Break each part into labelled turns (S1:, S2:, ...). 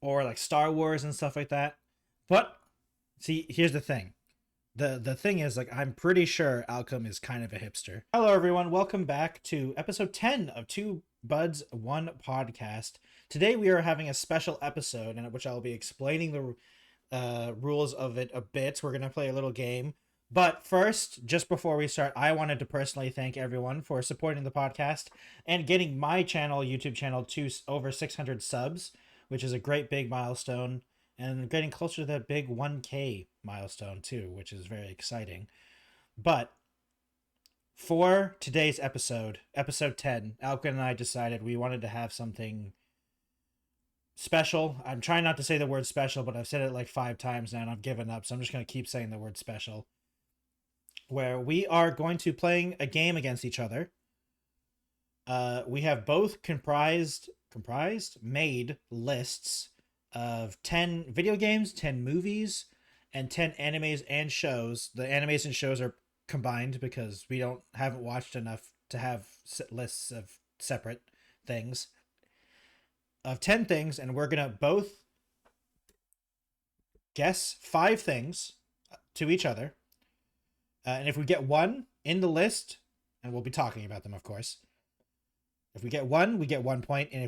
S1: or like Star Wars and stuff like that. But see, here's the thing. The thing is, like, I'm pretty sure Alchem is kind of a hipster. Hello, everyone. Welcome back to episode 10 of Two Buds, One Podcast. Today, we are having a special episode in which I'll be explaining the rules of it a bit. We're going to play a little game. But first, just before we start, I wanted to personally thank everyone for supporting the podcast and getting my channel, YouTube channel, to over 600 subs, which is a great big milestone. And getting closer to that big 1K milestone too, which is very exciting. But for today's episode, episode 10, Alchem and I decided we wanted to have something special. I'm trying not to say the word special, but I've said it like 5 times now and I've given up. So I'm just going to keep saying the word special. Where we are going to playing a game against each other. We have both made lists of 10 video games, 10 movies, and 10 animes and shows. The animes and shows are combined because we haven't watched enough to have lists of separate things. Of 10 things, and we're gonna both guess 5 things to each other. And if we get one in the list, and we'll be talking about them, of course. If we get one, we get 1 point, and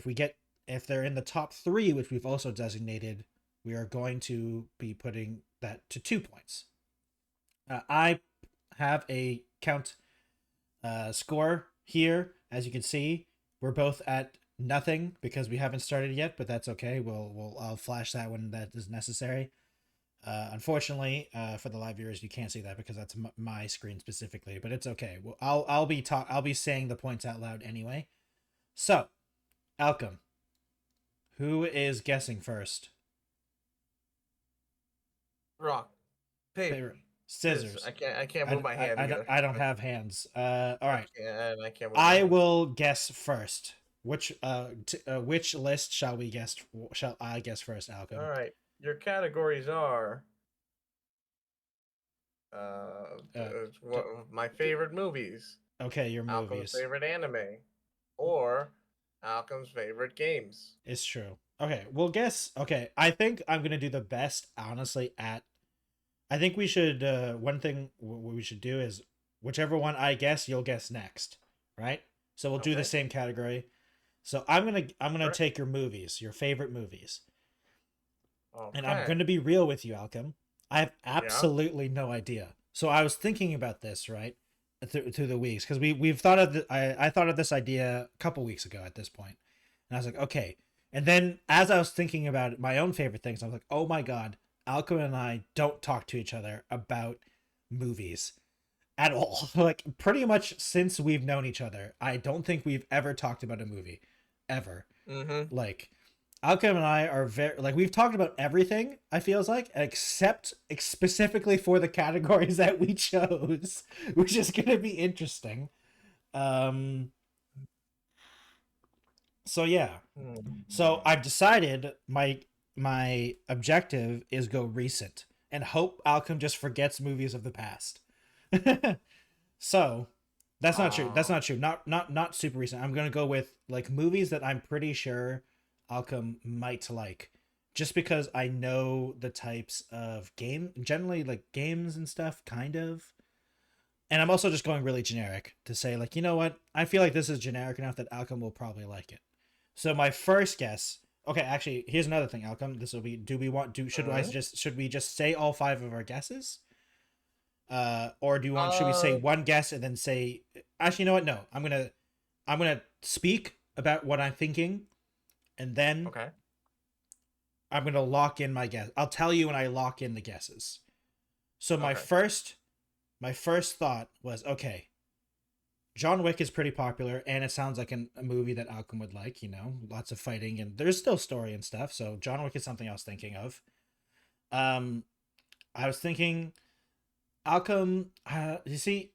S1: if they're in the top 3, which we've also designated, we are going to be putting that to 2 points. I have a count score here. As you can see, we're both at nothing because we haven't started yet, but that's okay. I'll flash that when that is necessary. Unfortunately, for the live viewers, you can't see that because that's my screen specifically, but it's okay. Well, I'll be saying the points out loud anyway. So, Alchem, who is guessing first?
S2: Rock, paper,
S1: scissors.
S2: I can't move my hand.
S1: I don't have hands. All right.
S2: I can't.
S1: I will guess first. Which list shall we guess? Shall I guess first, Alchem?
S2: All right. Your categories are my favorite movies.
S1: Okay, your movies.
S2: Alchem's favorite anime, or Alchem's favorite games.
S1: It's true. Okay, we'll guess. Okay, I think I'm gonna do the best, honestly. I think we should. One thing we should do is whichever one I guess, you'll guess next, right? So we'll do the same category. So I'm gonna take your movies, your favorite movies. Okay. And I'm gonna be real with you, Alchem. I have absolutely no idea. So I was thinking about this right through the weeks because we've thought of I thought of this idea a couple weeks ago at this point, and I was like, okay. And then as I was thinking about my own favorite things, I was like, oh my god, Alchem and I don't talk to each other about movies at all. Like pretty much since we've known each other, I don't think we've ever talked about a movie, ever.
S2: Mm-hmm.
S1: Like Alchem and I are very like we've talked about everything. I feels like except specifically for the categories that we chose, which is gonna be interesting. So yeah. So I've decided my objective is go recent and hope Alchem just forgets movies of the past. So that's not true. That's not true. Not super recent. I'm gonna go with like movies that I'm pretty sure Alchem might like, just because I know the types of generally like games and stuff, kind of. And I'm also just going really generic to say like, you know what? I feel like this is generic enough that Alchem will probably like it. So my first guess. Okay, actually, here's another thing, Alchem. This will be. Should we just say all 5 of our guesses? Or do you want? Should we say one guess and then say? Actually, you know what? No, I'm gonna speak about what I'm thinking, and then I'm gonna lock in my guess. I'll tell you when I lock in the guesses. So my first thought was, okay, John Wick is pretty popular, and it sounds like a movie that Alchem would like. You know, lots of fighting, and there's still story and stuff. So John Wick is something I was thinking of. I was thinking, Alchem. You see,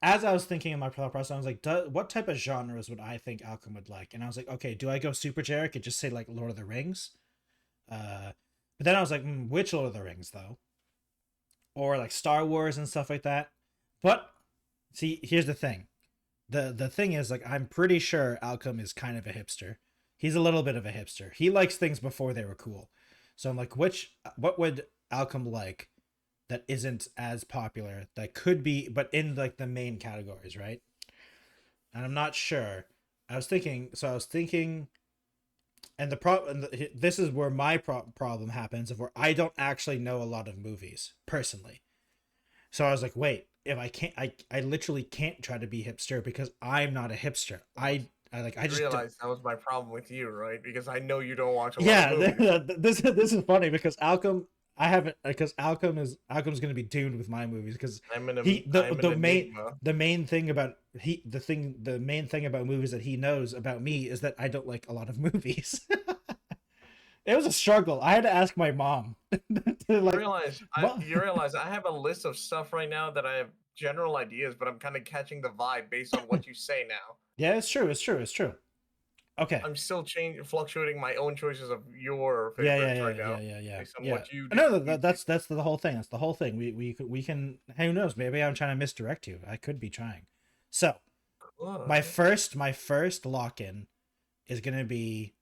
S1: as I was thinking in my process, I was like, what type of genres would I think Alchem would like? And I was like, okay, do I go super generic and just say like Lord of the Rings? But then I was like, which Lord of the Rings though? Or like Star Wars and stuff like that. But see, here's the thing. The thing is, like, I'm pretty sure Alchem is kind of a hipster. He's a little bit of a hipster. He likes things before they were cool. So I'm like, what would Alchem like that isn't as popular that could be, but in like the main categories, right? And I'm not sure. I was thinking, and the problem, this is where my problem happens, of where I don't actually know a lot of movies personally. So I was like, wait, if I can't, I literally can't try to be hipster because I'm not a hipster. I just
S2: realized that was my problem with you, right? Because I know you don't watch a lot of movies.
S1: Yeah, this is funny because Alchem, I haven't, because Alchem's going to be doomed with my movies because the main thing about movies that he knows about me is that I don't like a lot of movies. It was a struggle. I had to ask my mom.
S2: You realize I have a list of stuff right now that I have general ideas, but I'm kind of catching the vibe based on what you say now.
S1: Yeah, it's true. Okay.
S2: I'm still fluctuating my own choices of your favorites right now.
S1: Yeah.
S2: Based on what you do.
S1: No, that's the whole thing. That's the whole thing. We can. Who knows? Maybe I'm trying to misdirect you. I could be trying. So, my first lock-in is gonna be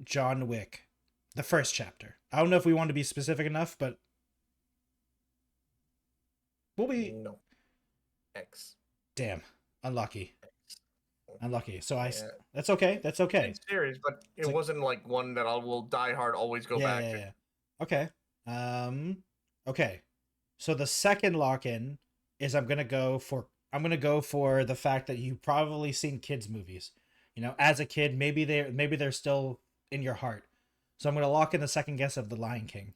S1: John Wick, the first chapter. I don't know if we want to be specific enough, but we'll be.
S2: No. X.
S1: Damn, unlucky. So that's okay. That's okay.
S2: It's serious, but it wasn't like one that I will die hard always go back to.
S1: Yeah. Okay. Okay. So the second lock-in is I'm gonna go for the fact that you've probably seen kids movies. You know, as a kid, maybe they're still in your heart. So I'm gonna lock in the second guess of The Lion King.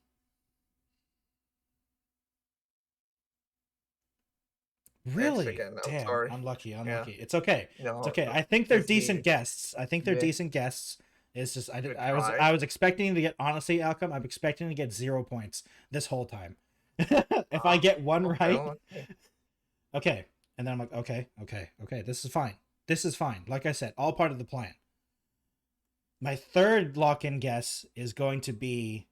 S1: Really?
S2: Again,
S1: damn,
S2: sorry.
S1: Unlucky.
S2: Yeah.
S1: It's okay.
S2: No,
S1: it's okay. I think they're decent guests. Decent guests. It's just I was expecting to get, honestly, Alchem, I'm expecting to get 0 points this whole time. If I get one right. Okay. And then I'm like, okay. This is fine. Like I said, all part of the plan. My third lock-in guess is going to be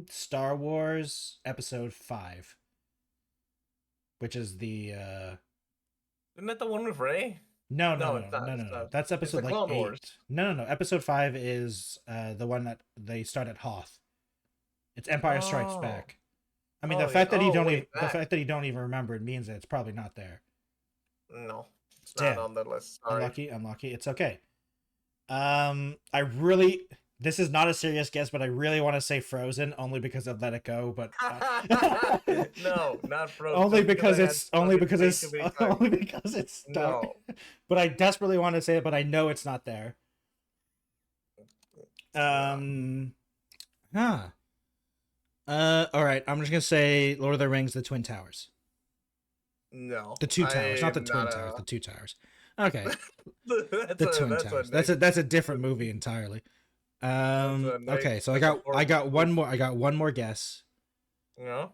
S1: Star Wars Episode 5, which is the
S2: Isn't that the one with Rey?
S1: No. That's episode like 8.
S2: Wars.
S1: No. Episode 5 is the one that they start at Hoth. It's Empire Strikes Back. I mean, the fact that you don't even remember it means that it's probably not there.
S2: No, it's not on the list. Sorry.
S1: Unlucky. It's okay. This is not a serious guess, but I really want to say Frozen only because of Let It Go, but
S2: no, not Frozen.
S1: only because it's dark.
S2: No.
S1: But I desperately want to say it, but I know it's not there. All right, I'm just gonna say Lord of the Rings: The Twin Towers.
S2: No,
S1: the Two Towers, not the Twin Towers. The Two Towers. Okay, the Twin Towers. That's a different movie entirely. Okay, so I got one more guess.
S2: Yeah.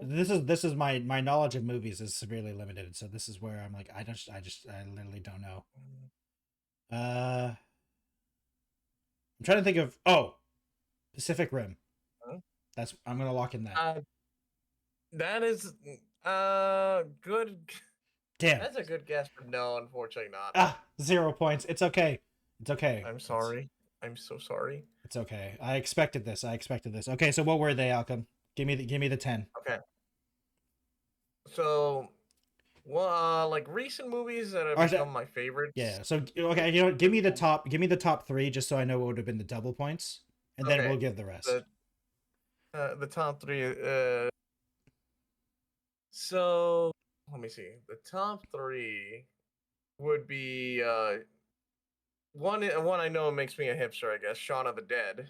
S1: This is my knowledge of movies is severely limited, so this is where I'm like I literally don't know. I'm trying to think of Pacific Rim.
S2: Huh?
S1: I'm gonna lock in that.
S2: That is good.
S1: Damn.
S2: That's a good guess, but no, unfortunately not.
S1: 0 points. It's okay.
S2: I'm sorry. I'm so sorry.
S1: It's okay. I expected this. Okay, so what were they, Alchem? Give me the 10.
S2: Okay. So, like recent movies that have become my favorites.
S1: Yeah. So okay, you know what? Give me the top 3, just so I know what would have been the double points, and then we'll give the rest.
S2: The top 3. So let me see. The top 3 would be one I know makes me a hipster, I guess. Shaun of the Dead.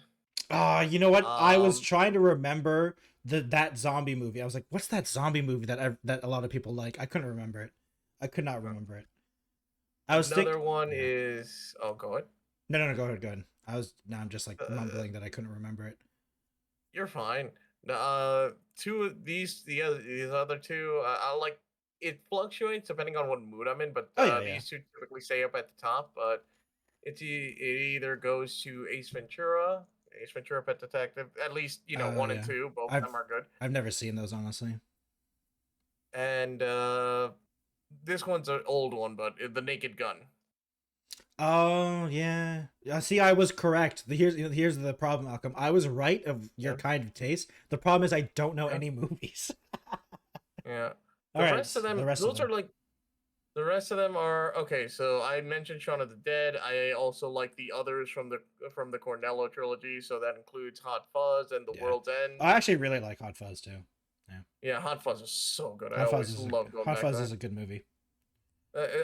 S1: You know what? I was trying to remember that zombie movie. I was like, what's that zombie movie that a lot of people like? I couldn't remember it. I could not remember it.
S2: Another one is go ahead.
S1: No, go ahead. I'm just like mumbling that I couldn't remember it.
S2: You're fine. Two of these other two, I like. It fluctuates depending on what mood I'm in, but
S1: Oh yeah, yeah.
S2: these two typically stay up at the top. But it either goes to Ace Ventura: Pet Detective. At least
S1: Oh
S2: one and
S1: yeah.
S2: two, both of
S1: I've
S2: them are good.
S1: I've never seen those, honestly.
S2: And this one's an old one, but The Naked Gun.
S1: Oh yeah. See, I was correct. Here's the problem, Alchem. I was right of your kind of taste. The problem is I don't know any movies.
S2: Yeah.
S1: All right.
S2: Rest of them, those are like. The rest of them are okay. So I mentioned Shaun of the Dead. I also like the others from the Cornello trilogy. So that includes Hot Fuzz and The World's End.
S1: I actually really like Hot Fuzz too. Yeah.
S2: Yeah, Hot Fuzz is so good. I always love going back.
S1: Hot Fuzz is a good movie.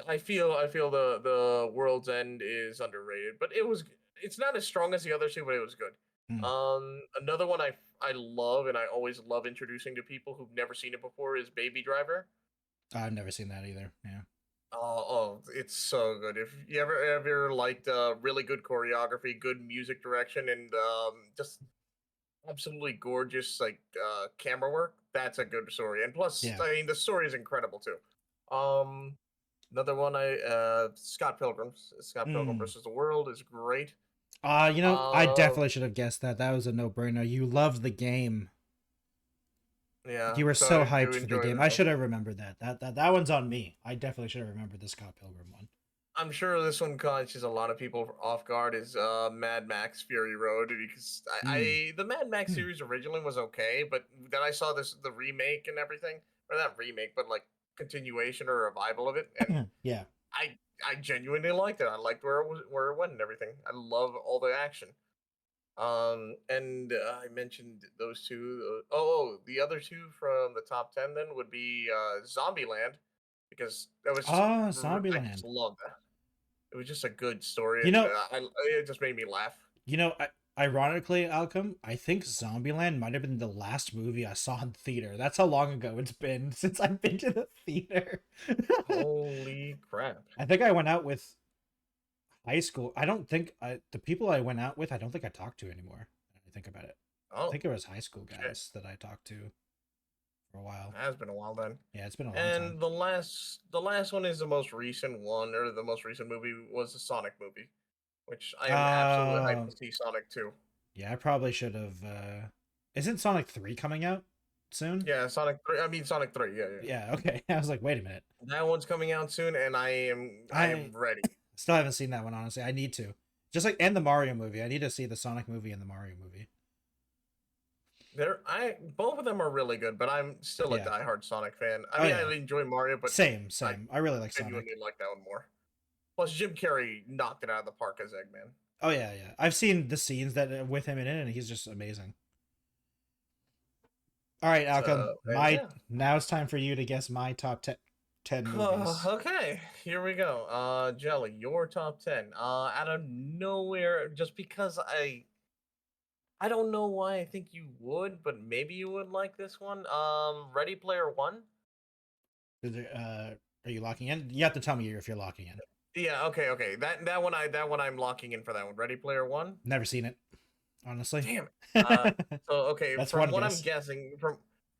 S2: I feel the World's End is underrated, but it's not as strong as the other two, but it was good. Another one I love and I always love introducing to people who've never seen it before is Baby Driver.
S1: I've never seen that either. Yeah.
S2: Oh, it's so good. If you ever liked really good choreography, good music direction, and just absolutely gorgeous camera work, that's a good story. And plus, I mean, the story is incredible too. Another one Scott Pilgrim versus the World is great.
S1: I definitely should have guessed that. That was a no-brainer. You loved the game.
S2: Yeah.
S1: You were so hyped for the game. I should have remembered that. That one's on me. I definitely should have remembered the Scott Pilgrim one.
S2: I'm sure this one catches a lot of people off guard is Mad Max Fury Road, because the Mad Max series originally was okay, but then I saw the remake and everything, or not remake, but like continuation or revival of it, and
S1: yeah,
S2: I genuinely liked it. I liked where it went and everything. I love all the action. And I mentioned those two. The other two from the top 10 then would be Zombieland, because that was
S1: Zombieland.
S2: I just love that. It was just a good story. It just made me laugh.
S1: Ironically, Alchem, I think Zombieland might have been the last movie I saw in theater. That's how long ago it's been since I've been to the theater.
S2: Holy crap!
S1: I think I went out with high school. I don't think the people I went out with, I don't think I talked to anymore. I think about it. I think it was high school guys that I talked to for a while.
S2: It has been a while then.
S1: Yeah, it's been a long time.
S2: And the last one is the most recent one, or the most recent movie was the Sonic movie, which I am absolutely hyped to see Sonic 2.
S1: Yeah, I probably should have. Isn't Sonic 3 coming out soon?
S2: Yeah, Sonic 3. I mean, Sonic 3. Yeah.
S1: Yeah. Okay. I was like, wait a minute.
S2: That one's coming out soon, and I am ready.
S1: Still haven't seen that one, honestly. I need to. Just like, and the Mario movie. I need to see the Sonic movie and the Mario movie.
S2: Both of them are really good, but I'm still a diehard Sonic fan. I enjoy Mario, but
S1: same. I really like Sonic.
S2: I genuinely like that one more. Plus, Jim Carrey knocked it out of the park as Eggman.
S1: Oh yeah. I've seen the scenes that with him in it, and he's just amazing. All right, Alchem. Now it's time for you to guess my top 10 movies.
S2: Okay, here we go. Jelly, your top 10. Out of nowhere, just because I don't know why I think you would, but maybe you would like this one. Ready Player One.
S1: Are you locking in? You have to tell me if you're locking in.
S2: Yeah. Okay. That one I'm locking in for that one. Ready Player One.
S1: Never seen it, honestly.
S2: Damn it. So okay,
S1: that's
S2: from what I'm guessing, from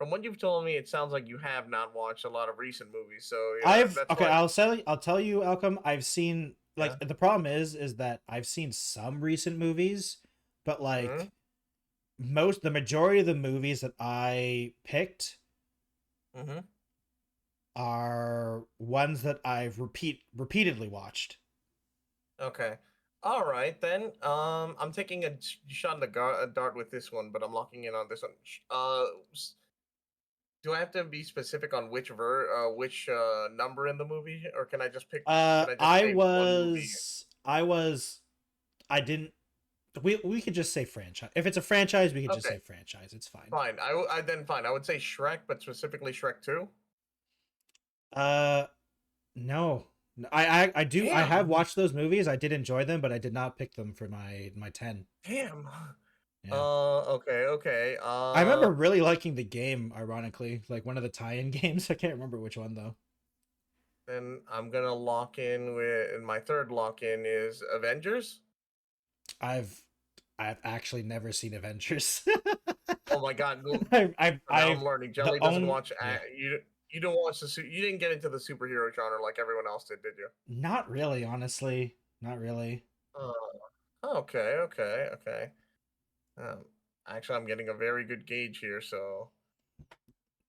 S2: what you've told me, it sounds like you have not watched a lot of recent movies. So
S1: I'll tell you, Alchem. I've seen the problem is that I've seen some recent movies, but like. The majority of the movies that I picked are ones that I've repeatedly watched. Okay.
S2: All right, then. I'm taking a shot in the dart with this one, but I'm locking in on this one. Do I have to be specific on which number in the movie, or can I just pick?
S1: I didn't. We could just say franchise. If it's a franchise, we could just say franchise. It's fine.
S2: Fine. I would say Shrek, but specifically Shrek 2.
S1: No. I do. Damn. I have watched those movies. I did enjoy them, but I did not pick them for my 10.
S2: Damn. Yeah. Okay.
S1: I remember really liking the game. Ironically, like one of the tie-in games. I can't remember which one though.
S2: Then I'm gonna lock in with my third lock-in is Avengers.
S1: I've actually never seen Avengers.
S2: Oh my god!
S1: Now
S2: I'm learning. Jelly doesn't watch.
S1: Yeah.
S2: You don't watch you didn't get into the superhero genre like everyone else did you?
S1: Not really, honestly. Not really.
S2: Okay. Um, Actually, I'm getting a very good gauge here. So,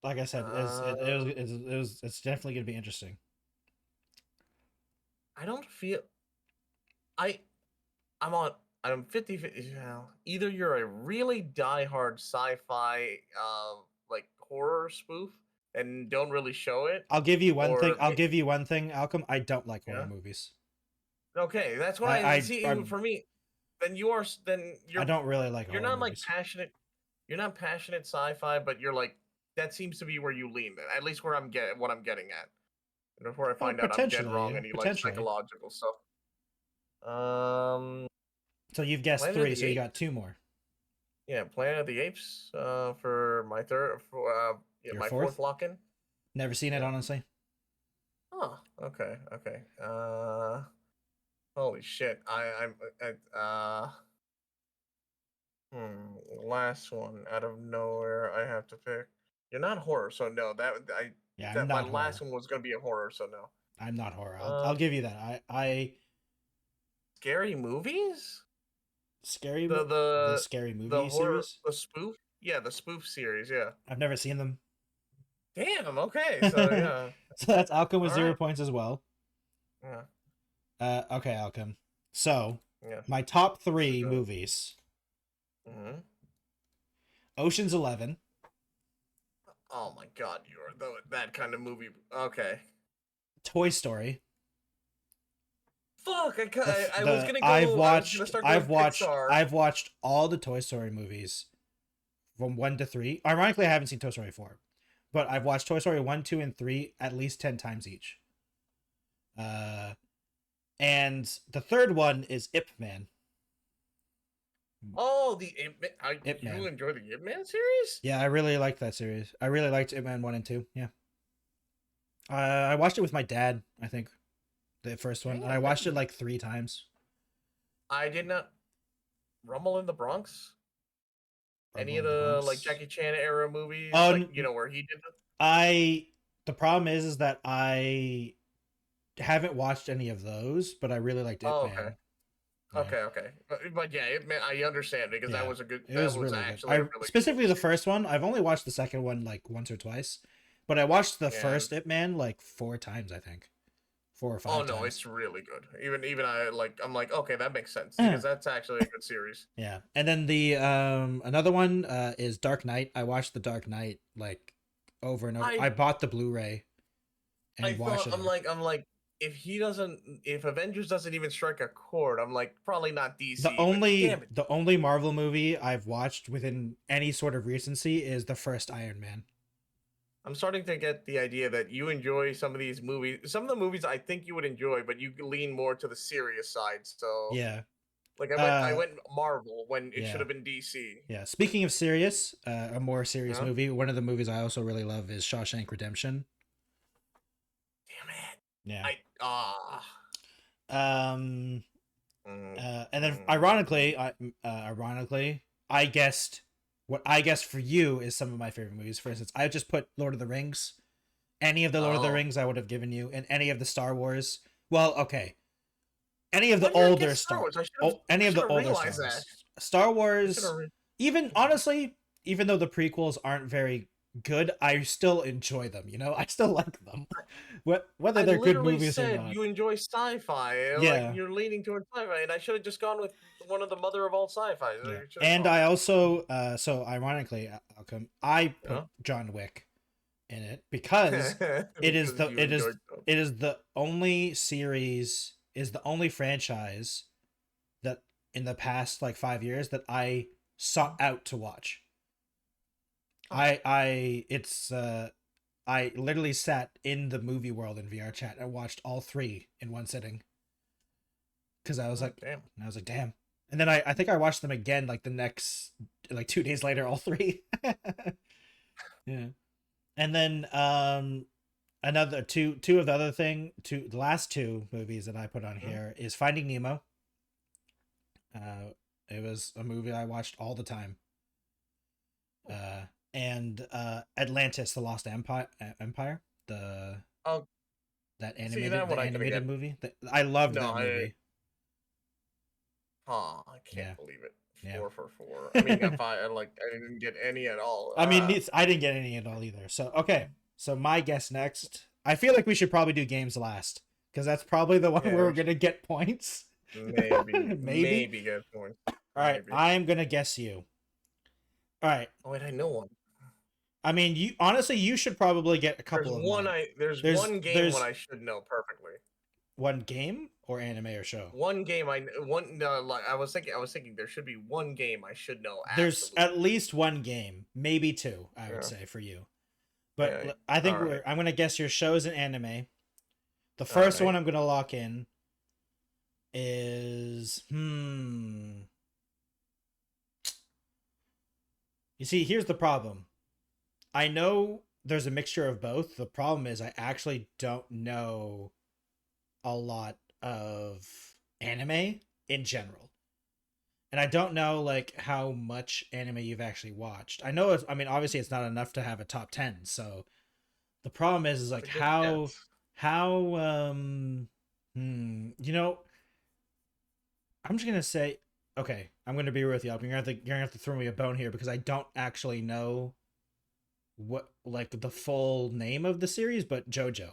S1: Like I said, it's definitely gonna be interesting.
S2: I don't feel. I'm 50-50. Either you're a really diehard sci-fi, like horror spoof, and don't really show it.
S1: I'll give you one thing. I'll give you one thing, Alchem. I don't like horror
S2: Yeah?
S1: movies.
S2: Okay, that's what I see. For me, then you're.
S1: I don't really like.
S2: You're
S1: horror
S2: not like
S1: movies.
S2: passionate. You're not passionate sci-fi, but you're like that seems to be where you lean. At least where what I'm getting at. And before I find out I'm dead wrong and you like psychological stuff.
S1: So you've guessed
S2: Planet
S1: 3, so you got 2 more.
S2: Yeah, Planet of the Apes. For my third.
S1: Your
S2: my
S1: fourth?
S2: fourth lock-in.
S1: Never seen it, honestly.
S2: Oh, okay. Holy shit! Last one out of nowhere. I have to pick. You're not horror, so no.
S1: I'm not
S2: my
S1: horror.
S2: last one was gonna be a horror, so no.
S1: I'm not horror. I'll give you that. I
S2: Scary movies.
S1: Scary
S2: the
S1: scary movie
S2: the horror,
S1: series.
S2: the spoof. Yeah, the spoof series. Yeah.
S1: I've never seen them.
S2: Damn. Okay. So yeah.
S1: So that's Alchem with
S2: All
S1: 0
S2: right.
S1: points as well.
S2: Yeah.
S1: Okay, Alchem. So
S2: Yeah.
S1: my top 3 movies:
S2: Mm-hmm.
S1: Ocean's 11.
S2: Oh my god, you're that kind of movie. Okay.
S1: Toy Story.
S2: Fuck! I was gonna go.
S1: I've watched all the Toy Story movies from 1 to 3. Ironically, I haven't seen Toy Story 4, but I've watched Toy Story 1, 2, and 3 at least 10 times each. And the third one is Ip Man.
S2: Oh, the
S1: Ip Man.
S2: You enjoy the Ip Man series?
S1: Yeah, I really liked that series. I really liked Ip Man 1 and 2. Yeah. I watched it with my dad, I think. The first one. And I watched it like 3 times.
S2: I did not. Rumble in the Bronx? Any of
S1: Rumble in the
S2: the
S1: Bronx?
S2: like Jackie Chan era movies?
S1: Oh,
S2: like, where he did the...
S1: The problem is that I haven't watched any of those, but I really liked Ip Man.
S2: Okay.
S1: Yeah.
S2: Okay. But yeah, I understand because
S1: Yeah.
S2: that was a good.
S1: It was really good. Specifically the first one. I've only watched the second one like once or twice, but I watched the first Ip Man like 4 times, I think. 4 or 5 times.
S2: Oh no, it's really good. Even I'm like, okay, that makes sense because that's actually a good series.
S1: Yeah, and then the another one is Dark Knight. I watched the Dark Knight like over and over. I bought the Blu-ray and watched it.
S2: I'm like, if Avengers doesn't even strike a chord, I'm like, probably not DC.
S1: The only Marvel movie I've watched within any sort of recency is the first Iron Man.
S2: I'm starting to get the idea that you enjoy some of these movies. Some of the movies I think you would enjoy, but you lean more to the serious side. So
S1: yeah,
S2: like I went Marvel when it should have been DC.
S1: Yeah. Speaking of serious, a more serious movie. One of the movies I also really love is Shawshank Redemption.
S2: Damn it.
S1: Yeah. And then ironically, I guessed what I guess for you is some of my favorite movies. For instance, I just put Lord of the Rings. Any of the Lord of the Rings I would have given you, and any of the Star Wars. Well, okay. Any of the older Star Wars. Any of the older Star Wars. Star Wars. Even honestly, even though the prequels aren't very good, I still enjoy them. I still like them. Whether they're good movies or not.
S2: You enjoy sci-fi.
S1: Yeah.
S2: Like you're leaning towards sci-fi, and I should have just gone with one of the mother of all sci-fi.
S1: Yeah. And I also, so ironically, I put John Wick in it because it is the only series, is the only franchise that in the past like 5 years that I sought out to watch. I literally sat in the movie world in VR chat and watched all 3 in one sitting. Cause I was damn. And then I think I watched them again like the next, like 2 days later, all 3. Yeah. And then another two of the last 2 movies that I put on here is Finding Nemo. It was a movie I watched all the time. And Atlantis: The Lost Empire, the
S2: Oh,
S1: that
S2: see that one I could
S1: animated
S2: get.
S1: movie. I loved
S2: No,
S1: that movie.
S2: I can't
S1: Yeah.
S2: believe it.
S1: Yeah.
S2: 4 for 4. I mean, if I didn't get any at all.
S1: I mean, I didn't get any at all either. So okay, so my guess next. I feel like we should probably do games last because that's probably the one where we're gonna get points.
S2: Maybe get points.
S1: All right, I'm gonna guess you. All right.
S2: Oh wait, I know one.
S1: I mean, you honestly, you should probably get a couple
S2: There's
S1: of
S2: one.
S1: mine.
S2: There's one game one I should know perfectly.
S1: One game or anime or show?
S2: One game I was thinking there should be one game I should know.
S1: There's at least one game, maybe two, I would say for you. But I think I'm gonna guess your show's an anime. The first one I'm gonna lock in is You see, here's the problem. I know there's a mixture of both. The problem is I actually don't know a lot of anime in general. And I don't know like how much anime you've actually watched. I know obviously it's not enough to have a top 10. So the problem is like you know, I'm just going to say, okay, I'm going to be real with you. You're going to have to throw me a bone here because I don't actually know what like the full name of the series, but JoJo.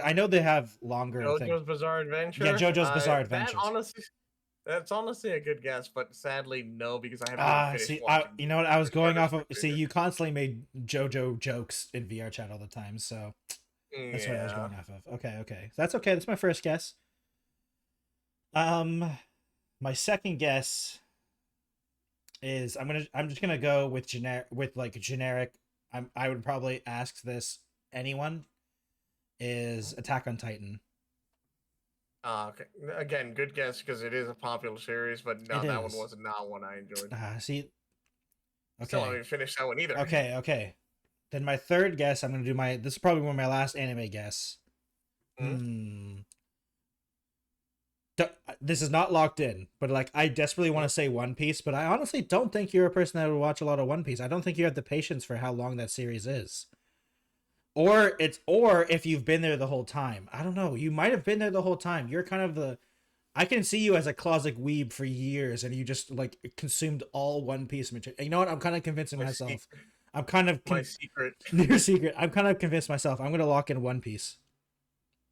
S1: I know they have longer
S2: JoJo's Bizarre Adventure.
S1: Yeah, JoJo's Bizarre Adventures.
S2: That's honestly a good guess, but sadly no, because I haven't finished watching.
S1: You know what? I was going off of. See, you constantly made JoJo jokes in VR chat all the time, so that's what I was going off of. Okay, that's okay. That's my first guess. My second guess is I'm just gonna go with generic. I would probably ask this anyone. Is Attack on Titan.
S2: Okay. Again, good guess because it is a popular series, but no, that one was not one I enjoyed.
S1: See. Okay.
S2: Still haven't finished that one either.
S1: Okay. Then my third guess, I'm gonna do this is probably one of my last anime guess. This is not locked in, but like I desperately want to say One Piece, but I honestly don't think you're a person that would watch a lot of One Piece. I don't think you have the patience for how long that series is. Or if you've been there the whole time. I don't know. You might have been there the whole time. You're kind of I can see you as a closet weeb for years, and you just like consumed all One Piece material. You know what? I'm kind of convincing myself. I'm kind of
S2: my secret.
S1: Your secret. I'm kind of convinced myself. I'm gonna lock in One Piece.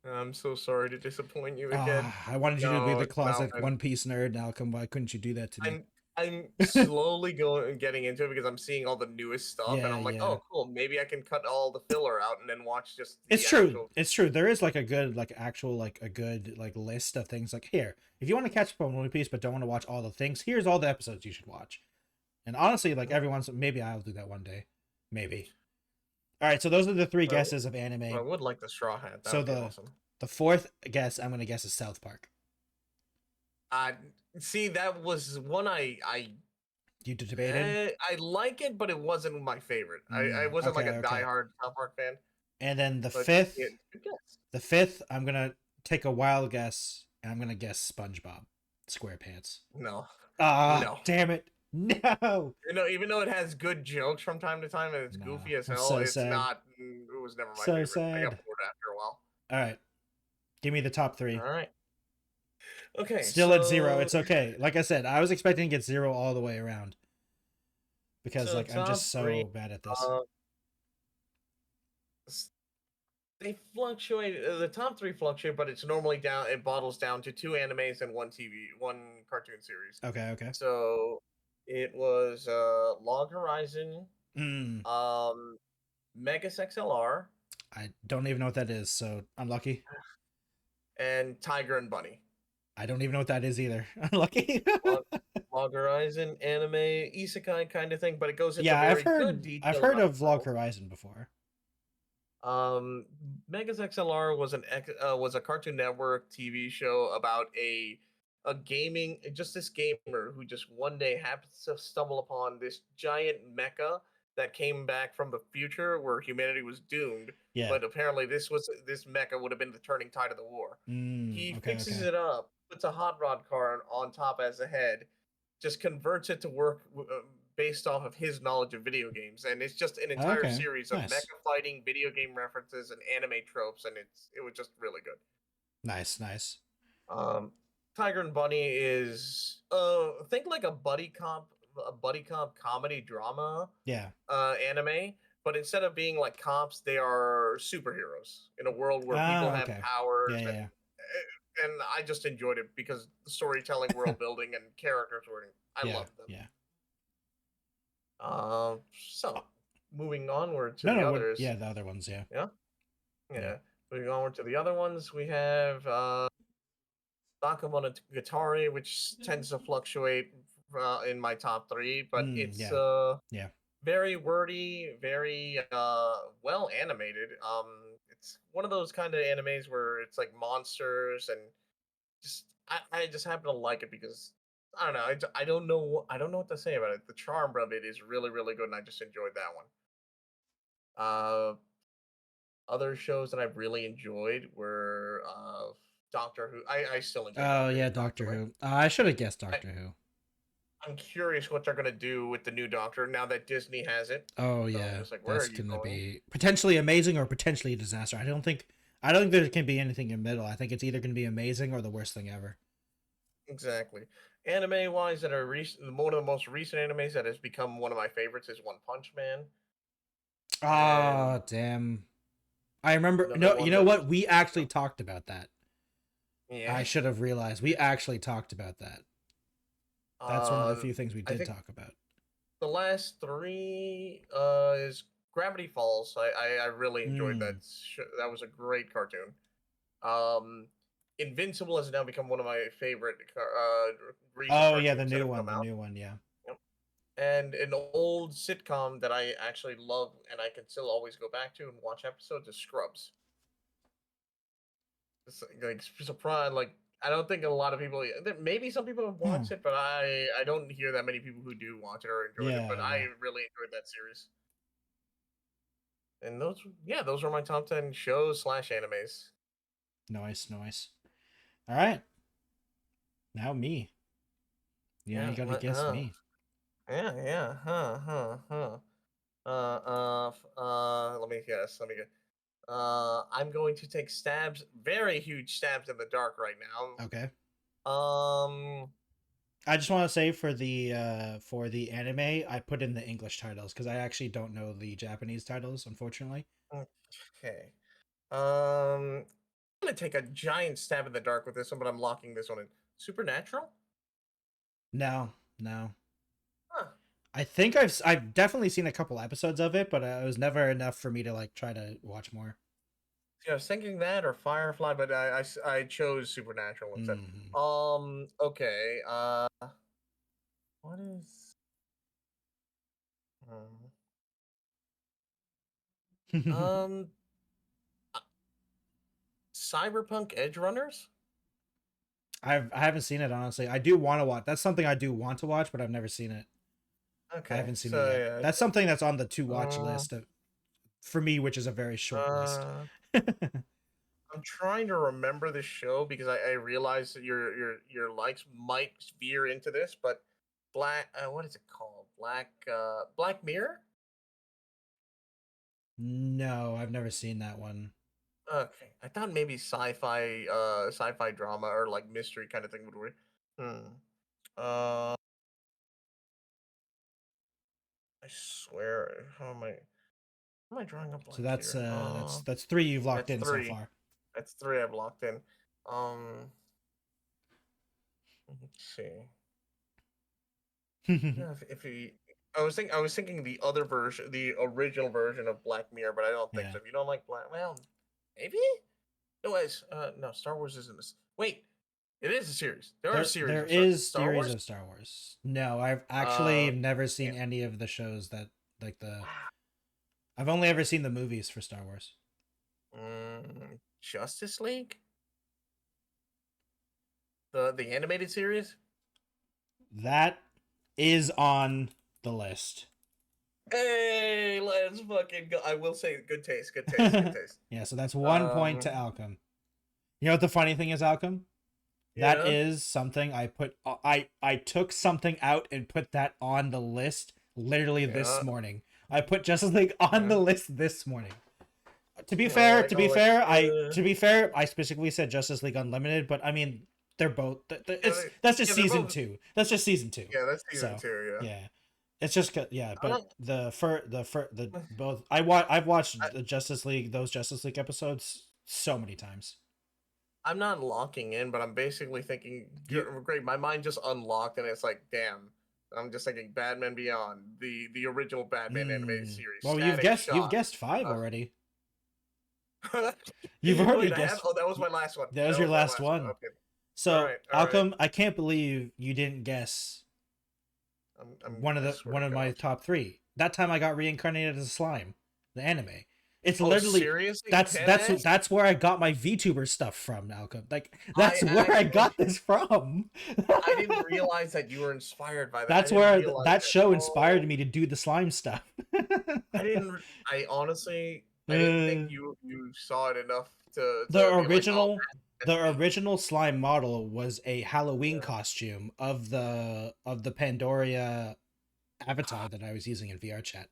S2: I'm so sorry to disappoint you again.
S1: I wanted you to be the closet One Piece nerd. Alchem, why couldn't you do that to me?
S2: I'm slowly getting into it because I'm seeing all the newest stuff, and I'm like, oh, cool. Maybe I can cut all the filler out and then watch just.
S1: It's true. It's true. There is like a good, a good list of things. Like here, if you want to catch up on One Piece but don't want to watch all the things, here's all the episodes you should watch. And honestly, like maybe I'll do that one day, maybe. All right, so those are the three guesses of anime.
S2: I would like the Straw Hat.
S1: That would be awesome. The fourth guess I'm gonna guess is South Park.
S2: See, that was one
S1: you debated.
S2: I like it, but it wasn't my favorite. I wasn't like a diehard South Park fan.
S1: And then the fifth, I'm gonna take a wild guess, and I'm gonna guess SpongeBob SquarePants.
S2: No.
S1: No. Damn it. No.
S2: Even though it has good jokes from time to time and it's goofy as hell, it's not. It was never my favorite.
S1: Sad.
S2: I got bored after a while.
S1: All right, give me the top three.
S2: All right. Okay.
S1: Still at 0. It's okay. Like I said, I was expecting to get 0 all the way around because I'm just so bad at this.
S2: They fluctuate. The top 3 fluctuate, but it's normally down. It bottles down to 2 animes and one cartoon series.
S1: Okay.
S2: So it was Log Horizon, Megas XLR.
S1: I don't even know what that is, so unlucky.
S2: And Tiger and Bunny.
S1: I don't even know what that is either. Unlucky.
S2: Log Horizon, anime, isekai kind of thing, but it goes into good detail.
S1: I've heard of Log Horizon before.
S2: Megas XLR was a Cartoon Network TV show about this gamer who just one day happens to stumble upon this giant mecha that came back from the future where humanity was doomed.
S1: Yeah.
S2: But apparently this mecha would have been the turning tide of the war. He fixes it up, puts a hot rod car on top as a head, just converts it to work based off of his knowledge of video games, and it's just an entire
S1: Okay,
S2: series of
S1: nice,
S2: mecha fighting, video game references, and anime tropes, and it was just really good.
S1: nice.
S2: Tiger and Bunny is think like a buddy cop comedy drama
S1: Yeah.
S2: anime, but instead of being like cops, they are superheroes in a world where people have
S1: Okay.
S2: powers,
S1: Yeah.
S2: and I just enjoyed it because the storytelling, world building, and characters were I loved them.
S1: Yeah.
S2: So moving onward to
S1: No,
S2: the
S1: no,
S2: others.
S1: yeah, the other ones, yeah.
S2: Yeah. Moving onward to the other ones, we have Nakamonogatari, which tends to fluctuate in my top 3, but it's
S1: yeah.
S2: very wordy, very well animated. It's one of those kind of animes where it's like monsters, and just I just happen to like it because I don't know. I don't know what to say about it. The charm of it is really, really good, and I just enjoyed that one. Other shows that I've really enjoyed were Doctor Who. I still enjoy.
S1: Oh yeah, Doctor Who. I should have guessed Doctor Who.
S2: I'm curious what they're gonna do with the new Doctor now that Disney has it.
S1: Oh yeah,
S2: like,
S1: that's gonna be potentially amazing or potentially a disaster. I don't think there can be anything in the middle. I think it's either gonna be amazing or the worst thing ever.
S2: Exactly. Anime wise, that are one of the most recent animes that has become one of my favorites is One Punch Man.
S1: Oh damn! I remember. No, you know what? We actually talked about that. Yeah. I should have realized. We actually talked about that. That's one of the few things we did talk about.
S2: The last 3 is Gravity Falls. I really enjoyed that. That was a great cartoon. Invincible has now become one of my favorite.
S1: Oh yeah, the new one, yeah.
S2: Yep. And an old sitcom that I actually love, and I can still always go back to and watch episodes is Scrubs. It's like surprise, like I don't think a lot of people. Maybe some people have watched it, but I don't hear that many people who do watch it or enjoy it. But I really enjoyed that series. And those are my top 10 shows / animes.
S1: Nice. All right. Now me. Yeah, you gotta guess me.
S2: Yeah. Let me guess. I'm going to take very huge stabs in the dark right now.
S1: Okay. I just want to say for the anime, I put in the English titles because I actually don't know the Japanese titles, unfortunately.
S2: Okay. I'm gonna take a giant stab in the dark with this one, but I'm locking this one in. Supernatural?
S1: No.
S2: Huh.
S1: I think I've definitely seen a couple episodes of it, but it was never enough for me to like try to watch more.
S2: Yeah, I was thinking that or Firefly, but I chose Supernatural instead. Okay. What is? Cyberpunk Edge Runners?
S1: I haven't seen it, honestly. I do want to watch. That's something I do want to watch, but I've never seen it.
S2: Okay.
S1: I haven't seen it yet. Yeah. That's something that's on the to watch list for me, which is a very short list.
S2: I'm trying to remember the show because I realize that your likes might veer into this, but what is it called? Black Mirror?
S1: No, I've never seen that one.
S2: Okay, I thought maybe sci-fi drama or like mystery kind of thing would work. I swear, how am I drawing up?
S1: So that's 3 you've locked in so far.
S2: That's 3 I've locked in. Let's see. I was thinking the other version, the original version of Black Mirror, but I don't think so. If you don't like well, maybe. No, Star Wars isn't this. Wait, it is a series. There are series.
S1: There is series of Star Wars. No, I've actually never seen any of the shows that like the. I've only ever seen the movies for Star Wars.
S2: Justice League. The animated series.
S1: That is on the list.
S2: Hey, let's fucking go. I will say good taste.
S1: Yeah, so that's 1 point to Alchem. You know what the funny thing is, Alchem? That
S2: Yeah.
S1: is something I put. I took something out and put that on the list literally this
S2: Yeah.
S1: morning. I put Justice League on
S2: Yeah.
S1: the list this morning. To be
S2: Yeah,
S1: fair,
S2: like,
S1: to be
S2: oh,
S1: fair,
S2: like,
S1: to be fair, I specifically said Justice League Unlimited, but I mean they're both. That's just
S2: they're
S1: season
S2: both-
S1: 2. That's just season 2.
S2: Yeah, that's season
S1: So,
S2: 2. Yeah.
S1: Yeah, it's just yeah.
S2: I
S1: But
S2: don't-
S1: the both I've watched the Justice League, those Justice League episodes so many times.
S2: I'm not locking in, but I'm basically thinking, great. My mind just unlocked, and it's like, damn. I'm just thinking Batman Beyond, the original Batman animated series.
S1: Well,
S2: Static
S1: you've
S2: Shock.
S1: guessed 5 already.
S2: You've
S1: already
S2: Wait,
S1: guessed.
S2: Oh, that was my last one.
S1: That was your
S2: my
S1: last one.
S2: Okay.
S1: So,
S2: All right.
S1: Alchem, I can't believe you didn't guess one of my top 3. That time I got reincarnated as a slime, the anime. It's literally
S2: seriously?
S1: that's where I got my VTuber stuff from, Alchem. Like that's where I got this from.
S2: I didn't realize that you were inspired by that.
S1: That's where that show inspired me to do the slime stuff.
S2: I honestly didn't think you saw it enough to
S1: The
S2: be like,
S1: original
S2: oh,
S1: the original slime model was a Halloween costume of the Pandoria avatar that I was using in VR chat.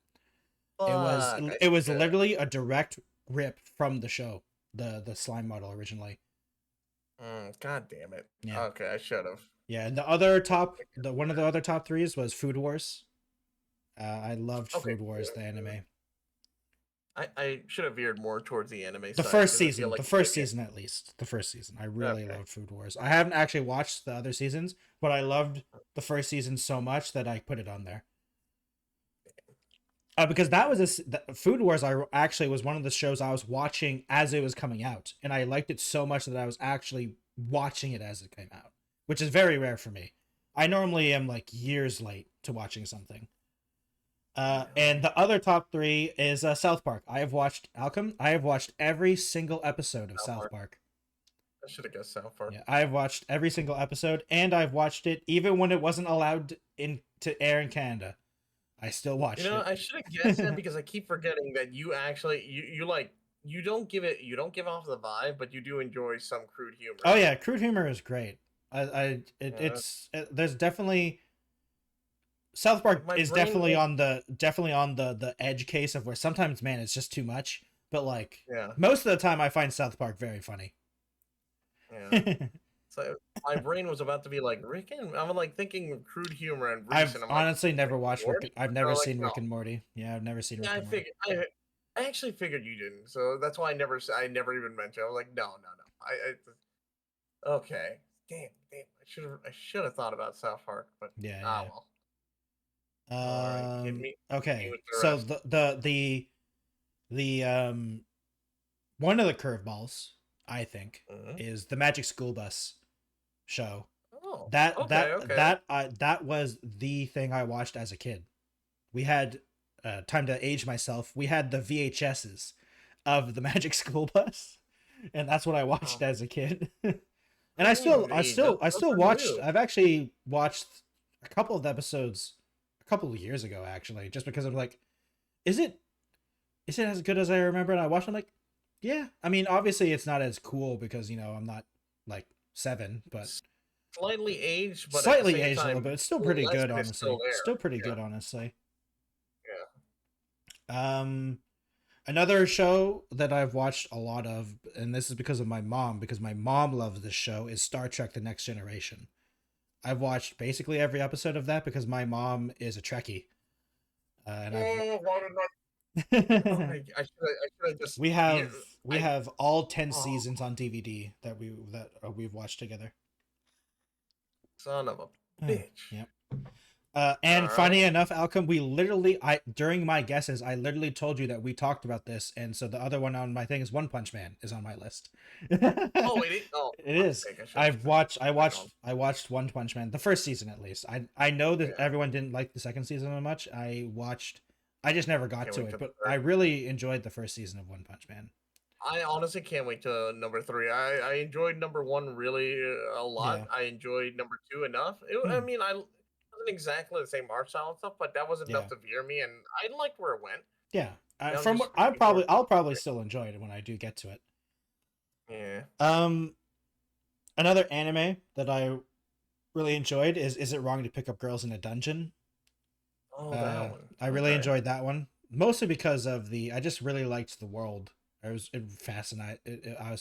S1: It was literally a direct rip from the show, the slime model originally.
S2: God damn it.
S1: Yeah.
S2: Okay, I should have.
S1: Yeah, and one of the other top 3s was Food Wars. I loved Food Wars, the anime.
S2: I should have veered more towards the anime
S1: The
S2: side,
S1: first
S2: 'cause I feel
S1: season,
S2: like
S1: the first season at least. The first season. I really loved Food Wars. I haven't actually watched the other seasons, but I loved the first season so much that I put it on there. Because that was Food Wars. I actually was one of the shows I was watching as it was coming out, and I liked it so much that I was actually watching it as it came out, which is very rare for me. I normally am like years late to watching something. And the other top 3 is South Park. I have watched Alchem. I have watched every single episode of South Park.
S2: I should have guessed South Park.
S1: Yeah, I have watched every single episode, and I've watched it even when it wasn't allowed to air in Canada. I still watched it.
S2: I should have guessed that because I keep forgetting that you actually you don't give off the vibe, but you do enjoy some crude humor.
S1: Oh yeah, crude humor is great. There's definitely South Park is definitely on the edge case of where sometimes, man, it's just too much. But like most of the time, I find South Park very funny.
S2: Yeah. So my brain was about to be like Rick and I'm like thinking crude humor and
S1: I've honestly never watched Rick. I've never seen Rick and Morty. Yeah, I've never seen Rick and Morty.
S2: I actually figured you didn't, so that's why I never even mentioned. I was like, no. Okay, damn. I should have thought about South Park, but
S1: yeah.
S2: Well. All right,
S1: okay, so the one of the curveballs I think is the Magic School Bus show.
S2: Oh,
S1: that was the thing I watched as a kid. We had time to age myself. We had the VHSs of the Magic School Bus, and that's what I watched as a kid. And I still watched. I've actually watched a couple of episodes a couple of years ago, actually, just because I'm like, is it as good as I remember? And I watched. I'm like, yeah. I mean, obviously, it's not as cool because I'm not like 7, but
S2: slightly aged, but
S1: a little bit. It's still pretty good, honestly. Still pretty good, honestly.
S2: Yeah.
S1: Another show that I've watched a lot of, and this is because of my mom, because my mom loves this show, is Star Trek: The Next Generation. I've watched basically every episode of that because my mom is a Trekkie. We have all 10 seasons on DVD that we've watched together.
S2: Son of a bitch.
S1: Yep. And funny enough, Alchem, during my guesses, I literally told you that we talked about this, and so the other one on my thing is One Punch Man is on my list.
S2: Oh, it is. Oh,
S1: it is. I watched One Punch Man, the first season at least. I know that everyone didn't like the second season that much. I just never got to it, but I really enjoyed the first season of One Punch Man.
S2: I honestly can't wait to number 3. I enjoyed number 1 really a lot. Yeah. I enjoyed number 2 enough. I mean, I wasn't exactly the same art style and stuff, but that was enough to veer me, and I liked where it went.
S1: Yeah, I'll probably still enjoy it when I do get to it.
S2: Yeah.
S1: Another anime that I really enjoyed is It Wrong to Pick Up Girls in a Dungeon?
S2: Oh, that one.
S1: I really enjoyed that one, mostly because of I just really liked the world. I was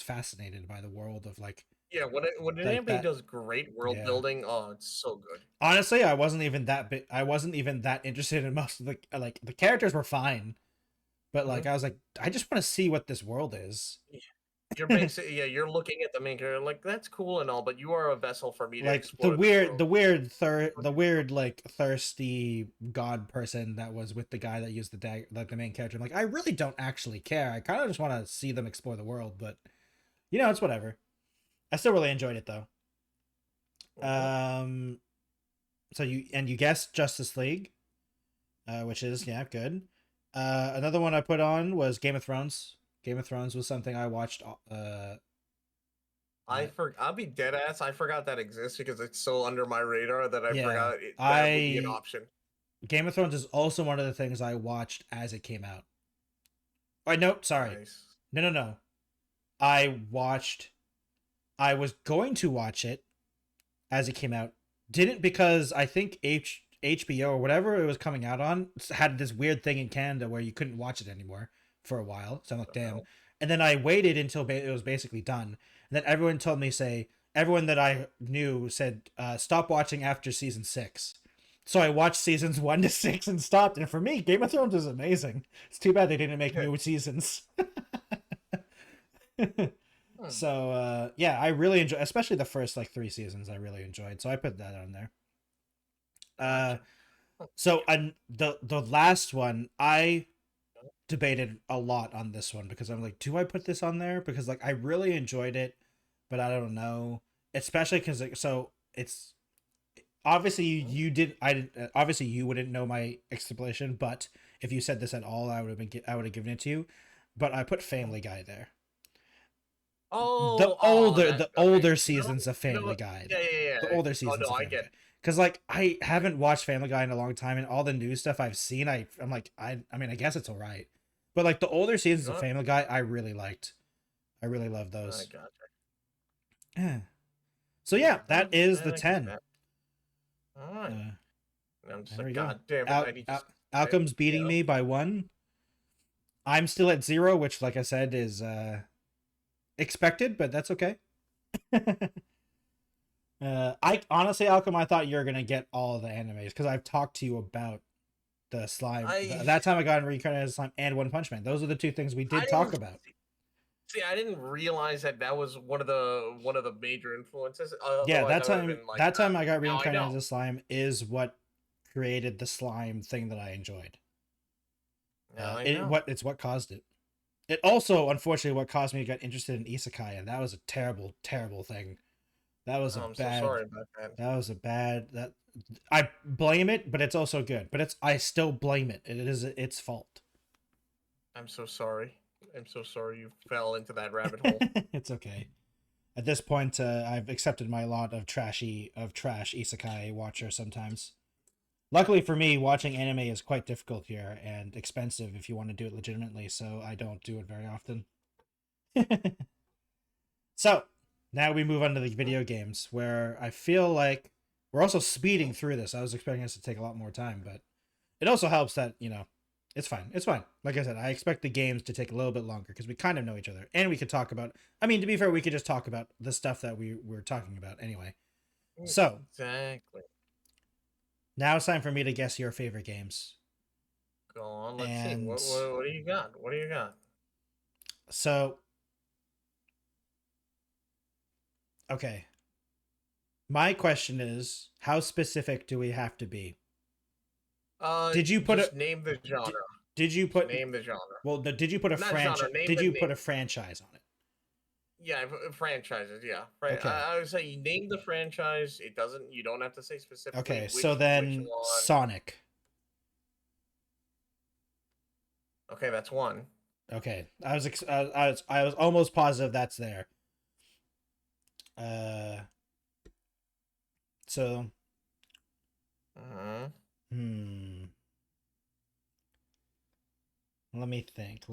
S1: fascinated by the world of like.
S2: Yeah, when an
S1: like
S2: anime
S1: that.
S2: does great world building, oh, it's so good.
S1: Honestly, I wasn't even that interested in most of the characters were fine, but like I was like, I just want to see what this world is.
S2: You're basically you're looking at the main character like that's cool and all, but you are a vessel for me to
S1: Like
S2: explore
S1: the weird like thirsty god person that was with the guy that used the dagger, like the main character. I'm like, I really don't actually care. I kind of just want to see them explore the world, but it's whatever. I still really enjoyed it though. So you guessed Justice League, which is good. Another one I put on was Game of Thrones. Game of Thrones was something I watched.
S2: I'll be dead ass. I forgot that exists because it's so under my radar that I forgot that would be an option.
S1: Game of Thrones is also one of the things I watched as it came out. Oh, no, sorry. Nice. No. I was going to watch it as it came out. Didn't, because I think HBO or whatever it was coming out on had this weird thing in Canada where you couldn't watch it anymore for a while. So I'm like, damn. And then I waited until it was basically done. And then everyone that I knew said, stop watching after season 6. So I watched seasons 1 to 6 and stopped. And for me, Game of Thrones is amazing. It's too bad they didn't make new seasons. So I really enjoy, especially the first 3 seasons. I really enjoyed, so I put that on there. So the last one, I debated a lot on this one because I'm like, do I put this on there? Because I really enjoyed it, but I don't know, especially because it's obviously obviously you wouldn't know my explanation, but if you said this at all, I would have given it to you. But I put Family Guy there.
S2: Oh,
S1: the older seasons of Family Guy.
S2: Yeah.
S1: The older seasons.
S2: I get it.
S1: Because I haven't watched Family Guy in a long time, and all the new stuff I've seen, I'm like, I mean, I guess it's all right, but the older seasons of Family Guy, I really liked. I really love those.
S2: I gotcha.
S1: Yeah. So that is the 10.
S2: All right. I'm just like,
S1: God
S2: damn it!
S1: Alchem's beating me by 1. I'm still at 0, which, like I said, is expected, but that's okay. I honestly, Alchem, I thought you were gonna get all of the animes because I've talked to you about the slime. That time I got Reincarnated as Slime and One Punch Man. Those are the 2 things we did talk about.
S2: See, I didn't realize that was one of the major influences.
S1: That time I got Reincarnated as a Slime is what created the slime thing that I enjoyed. It's what caused it. It also, unfortunately, what caused me to get interested in isekai, and that was a terrible, terrible thing. That was
S2: I'm so sorry about that.
S1: That was a bad. I blame it, but it's also good. But I still blame it. It is its fault.
S2: I'm so sorry. I'm so sorry you fell into that rabbit hole.
S1: It's okay. At this point, I've accepted my lot of trash isekai watcher sometimes. Luckily for me, watching anime is quite difficult here and expensive if you want to do it legitimately, so I don't do it very often. So, now we move on to the video games, where I feel like we're also speeding through this. I was expecting us to take a lot more time, but it also helps that, it's fine. It's fine. Like I said, I expect the games to take a little bit longer because we kind of know each other. And we could talk about, to be fair, we could just talk about the stuff that we were talking about anyway. So,
S2: exactly.
S1: Now it's time for me to guess your favorite games.
S2: Go on, let's see. What do you got? What do you got?
S1: So, okay. My question is, how specific do we have to be? Did you put
S2: name the genre?
S1: Did you put
S2: name the genre?
S1: Well, did you put a franchise? Did you put a franchise on it?
S2: Yeah, franchises. Yeah,
S1: okay.
S2: I would say you name the franchise. It doesn't. You don't have to say specifically.
S1: Okay, so then Sonic.
S2: Okay, that's 1.
S1: Okay, I was almost positive that's there. So. Let me think.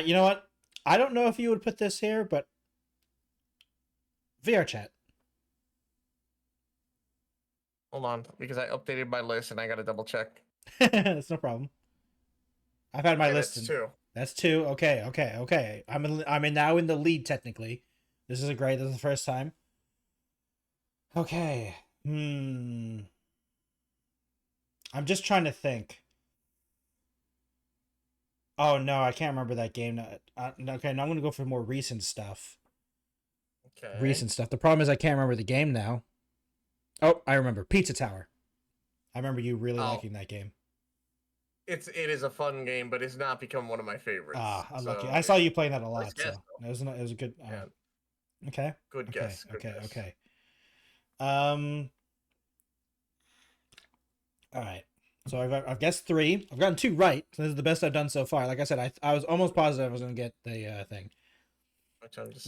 S1: You know what? I don't know if you would put this here, but VR chat.
S2: Hold on, because I updated my list and I gotta double check.
S1: That's no problem. I've had my list.
S2: That's 2.
S1: That's 2. Okay. I'm now in the lead technically. This is great. This is the first time. Okay. I'm just trying to think. Oh no, I can't remember that game. Okay, now I'm gonna go for more recent stuff.
S2: Okay.
S1: Recent stuff. The problem is I can't remember the game now. Oh, I remember. Pizza Tower. I remember you really liking that game.
S2: It is a fun game, but it's not become one of my favorites.
S1: Unlucky. I saw you playing that a lot.
S2: Guess,
S1: so it was a good.
S2: Yeah.
S1: Okay.
S2: Good guess.
S1: Okay. All right. So I've guessed 3. I've gotten 2 right. So this is the best I've done so far. Like I said, I was almost positive I was gonna get the thing.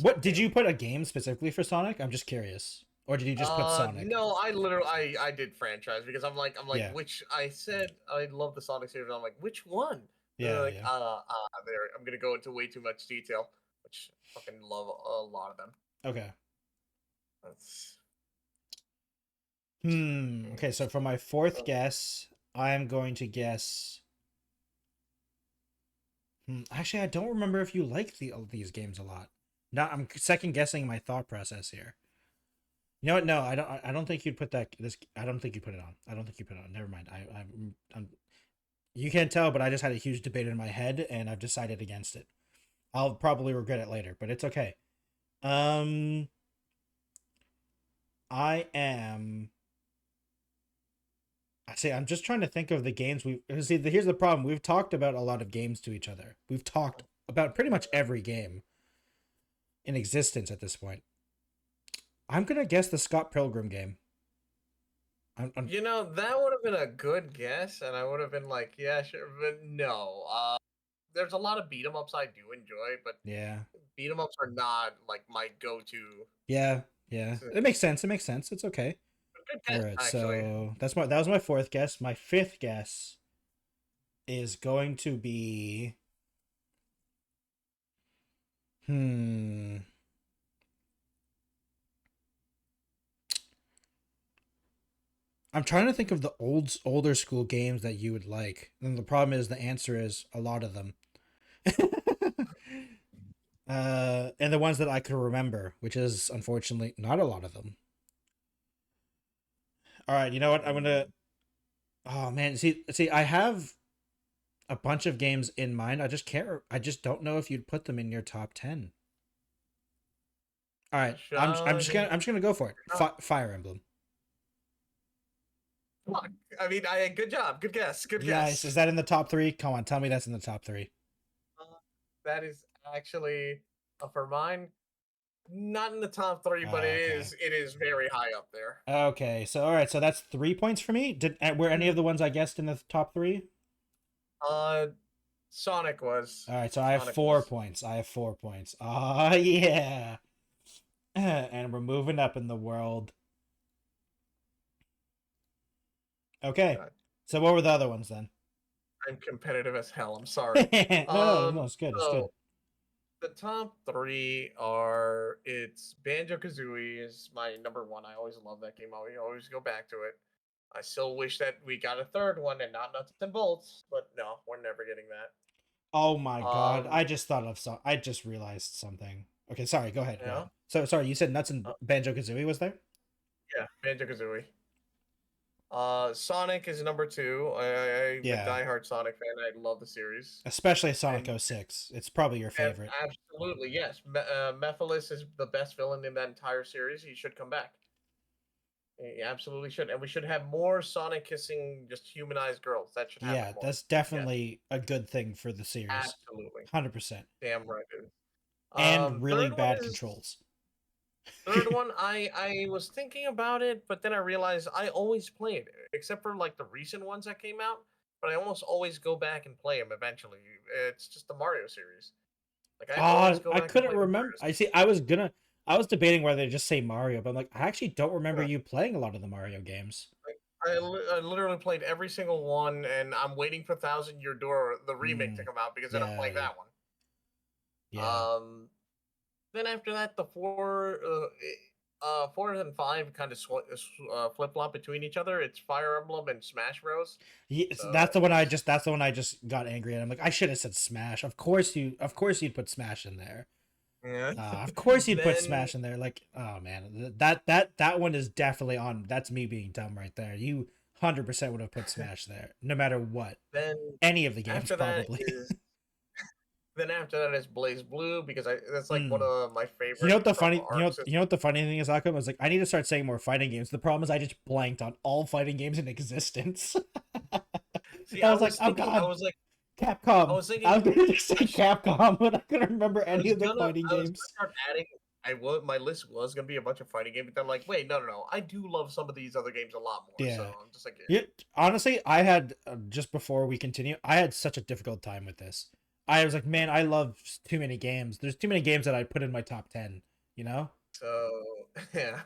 S1: What did you put a game specifically for Sonic? I'm just curious. Or did you just put Sonic?
S2: No, I did franchise because I'm like which I said I love the Sonic series. I'm like, which one?
S1: Yeah.
S2: There. I'm gonna go into way too much detail, which I fucking love a lot of them.
S1: Okay.
S2: That's.
S1: Okay, so for my 4th guess, I am going to guess. Actually, I don't remember if you like these games a lot. Now I'm second guessing my thought process here. You know what? No, I don't think you'd put that. I don't think you put it on. I don't think you put it on. Never mind. I'm. You can't tell, but I just had a huge debate in my head, and I've decided against it. I'll probably regret it later, but it's okay. I am. I'm just trying to think of the games here's the problem. We've talked about a lot of games to each other. We've talked about pretty much every game in existence at this point. I'm going to guess the Scott Pilgrim game.
S2: You know, that would have been a good guess, and I would have been like, yeah, sure, but no. There's a lot of beat-em-ups I do enjoy, but
S1: yeah,
S2: beat-em-ups are not like my go-to.
S1: Yeah. It makes sense. It's okay.
S2: Good guess,
S1: all right,
S2: actually.
S1: so that was my 4th guess. My 5th guess is going to be I'm trying to think of the older school games that you would like. And the problem is the answer is a lot of them. And the ones that I could remember, which is unfortunately not a lot of them. All right, you know what? I'm gonna. Oh man, see, I have a bunch of games in mind. I just don't know if you'd put them in your top 10. All right, I'm just gonna go for it. Fire Emblem.
S2: I mean, good job, good guess, good guess.
S1: Nice. Is that in the top 3? Come on, tell me that's in the top 3.
S2: That is actually for mine. Not in the top 3, but it is very high up there.
S1: Okay, so all right, so that's 3 points for me. Were any of the ones I guessed in the top 3?
S2: Sonic was.
S1: All right, so I have 4 points. Oh yeah, and we're moving up in the world. Okay, so what were the other ones then?
S2: I'm competitive as hell. I'm sorry.
S1: No, it's good. It's good.
S2: The top 3 are, it's Banjo-Kazooie is my number 1. I always love that game. I always go back to it. I still wish that we got a 3rd one and not Nuts and Bolts, but no, we're never getting that.
S1: Oh my god, I just realized something. Okay, sorry, go ahead.
S2: Yeah.
S1: So sorry, you said Nuts and Banjo-Kazooie was there?
S2: Yeah, Banjo-Kazooie. Sonic is number 2. I'm a diehard Sonic fan. I love the series,
S1: especially Sonic 06. It's probably your favorite.
S2: Absolutely, yes. Mephiles is the best villain in that entire series. He should come back. He absolutely should, and we should have more Sonic kissing just humanized girls. That should happen.
S1: Yeah, that's definitely a good thing for the series.
S2: Absolutely,
S1: 100%.
S2: Damn right, dude.
S1: And really bad controls.
S2: 3rd one, I was thinking about it, but then I realized I always play it, except for like the recent ones that came out. But I almost always go back and play them eventually. It's just the Mario series.
S1: Like I couldn't remember. I was debating whether to just say Mario, but I'm like, I actually don't remember you playing a lot of the Mario games.
S2: I literally played every single one, and I'm waiting for Thousand Year Door, the remake, to come out because then I'm playing that one.
S1: Yeah.
S2: Then after that, the 4, 4 and 5 kind of flip flop between each other. It's Fire Emblem and Smash Bros.
S1: Yes,
S2: So
S1: that's the one I just. That's the one I just got angry at. I'm like, I should have said Smash. Of course you'd put Smash in there.
S2: yeah.
S1: Of course you'd put
S2: Then
S1: Smash in there. Like, oh man, that one is definitely on. That's me being dumb right there. You 100% would have put Smash there, no matter what.
S2: then
S1: Any of the games,
S2: after that
S1: probably.
S2: is then after that is Blaze Blue because that's like one
S1: Mm.
S2: of my favorite.
S1: You know what the
S2: from
S1: funny,
S2: Arc
S1: you know what the funny thing is, Alchem? I was like, I need to start saying more fighting games. The problem is I just blanked on all fighting games in existence.
S2: See,
S1: I was like, oh
S2: thinking, I
S1: god,
S2: was like,
S1: Capcom.
S2: I was thinking,
S1: I was gonna just say
S2: I should-
S1: Capcom, but I couldn't remember any of the fighting
S2: I was
S1: games.
S2: gonna start adding. My list was gonna be a bunch of fighting games, but I'm like, wait, no. I do love some of these other games a lot more.
S1: Yeah.
S2: So I'm just like,
S1: Yeah, honestly, I had just before we continue, I had such a difficult time with this. I was like, man, I love too many games. There's too many games that I put in my top 10. You know?
S2: so yeah.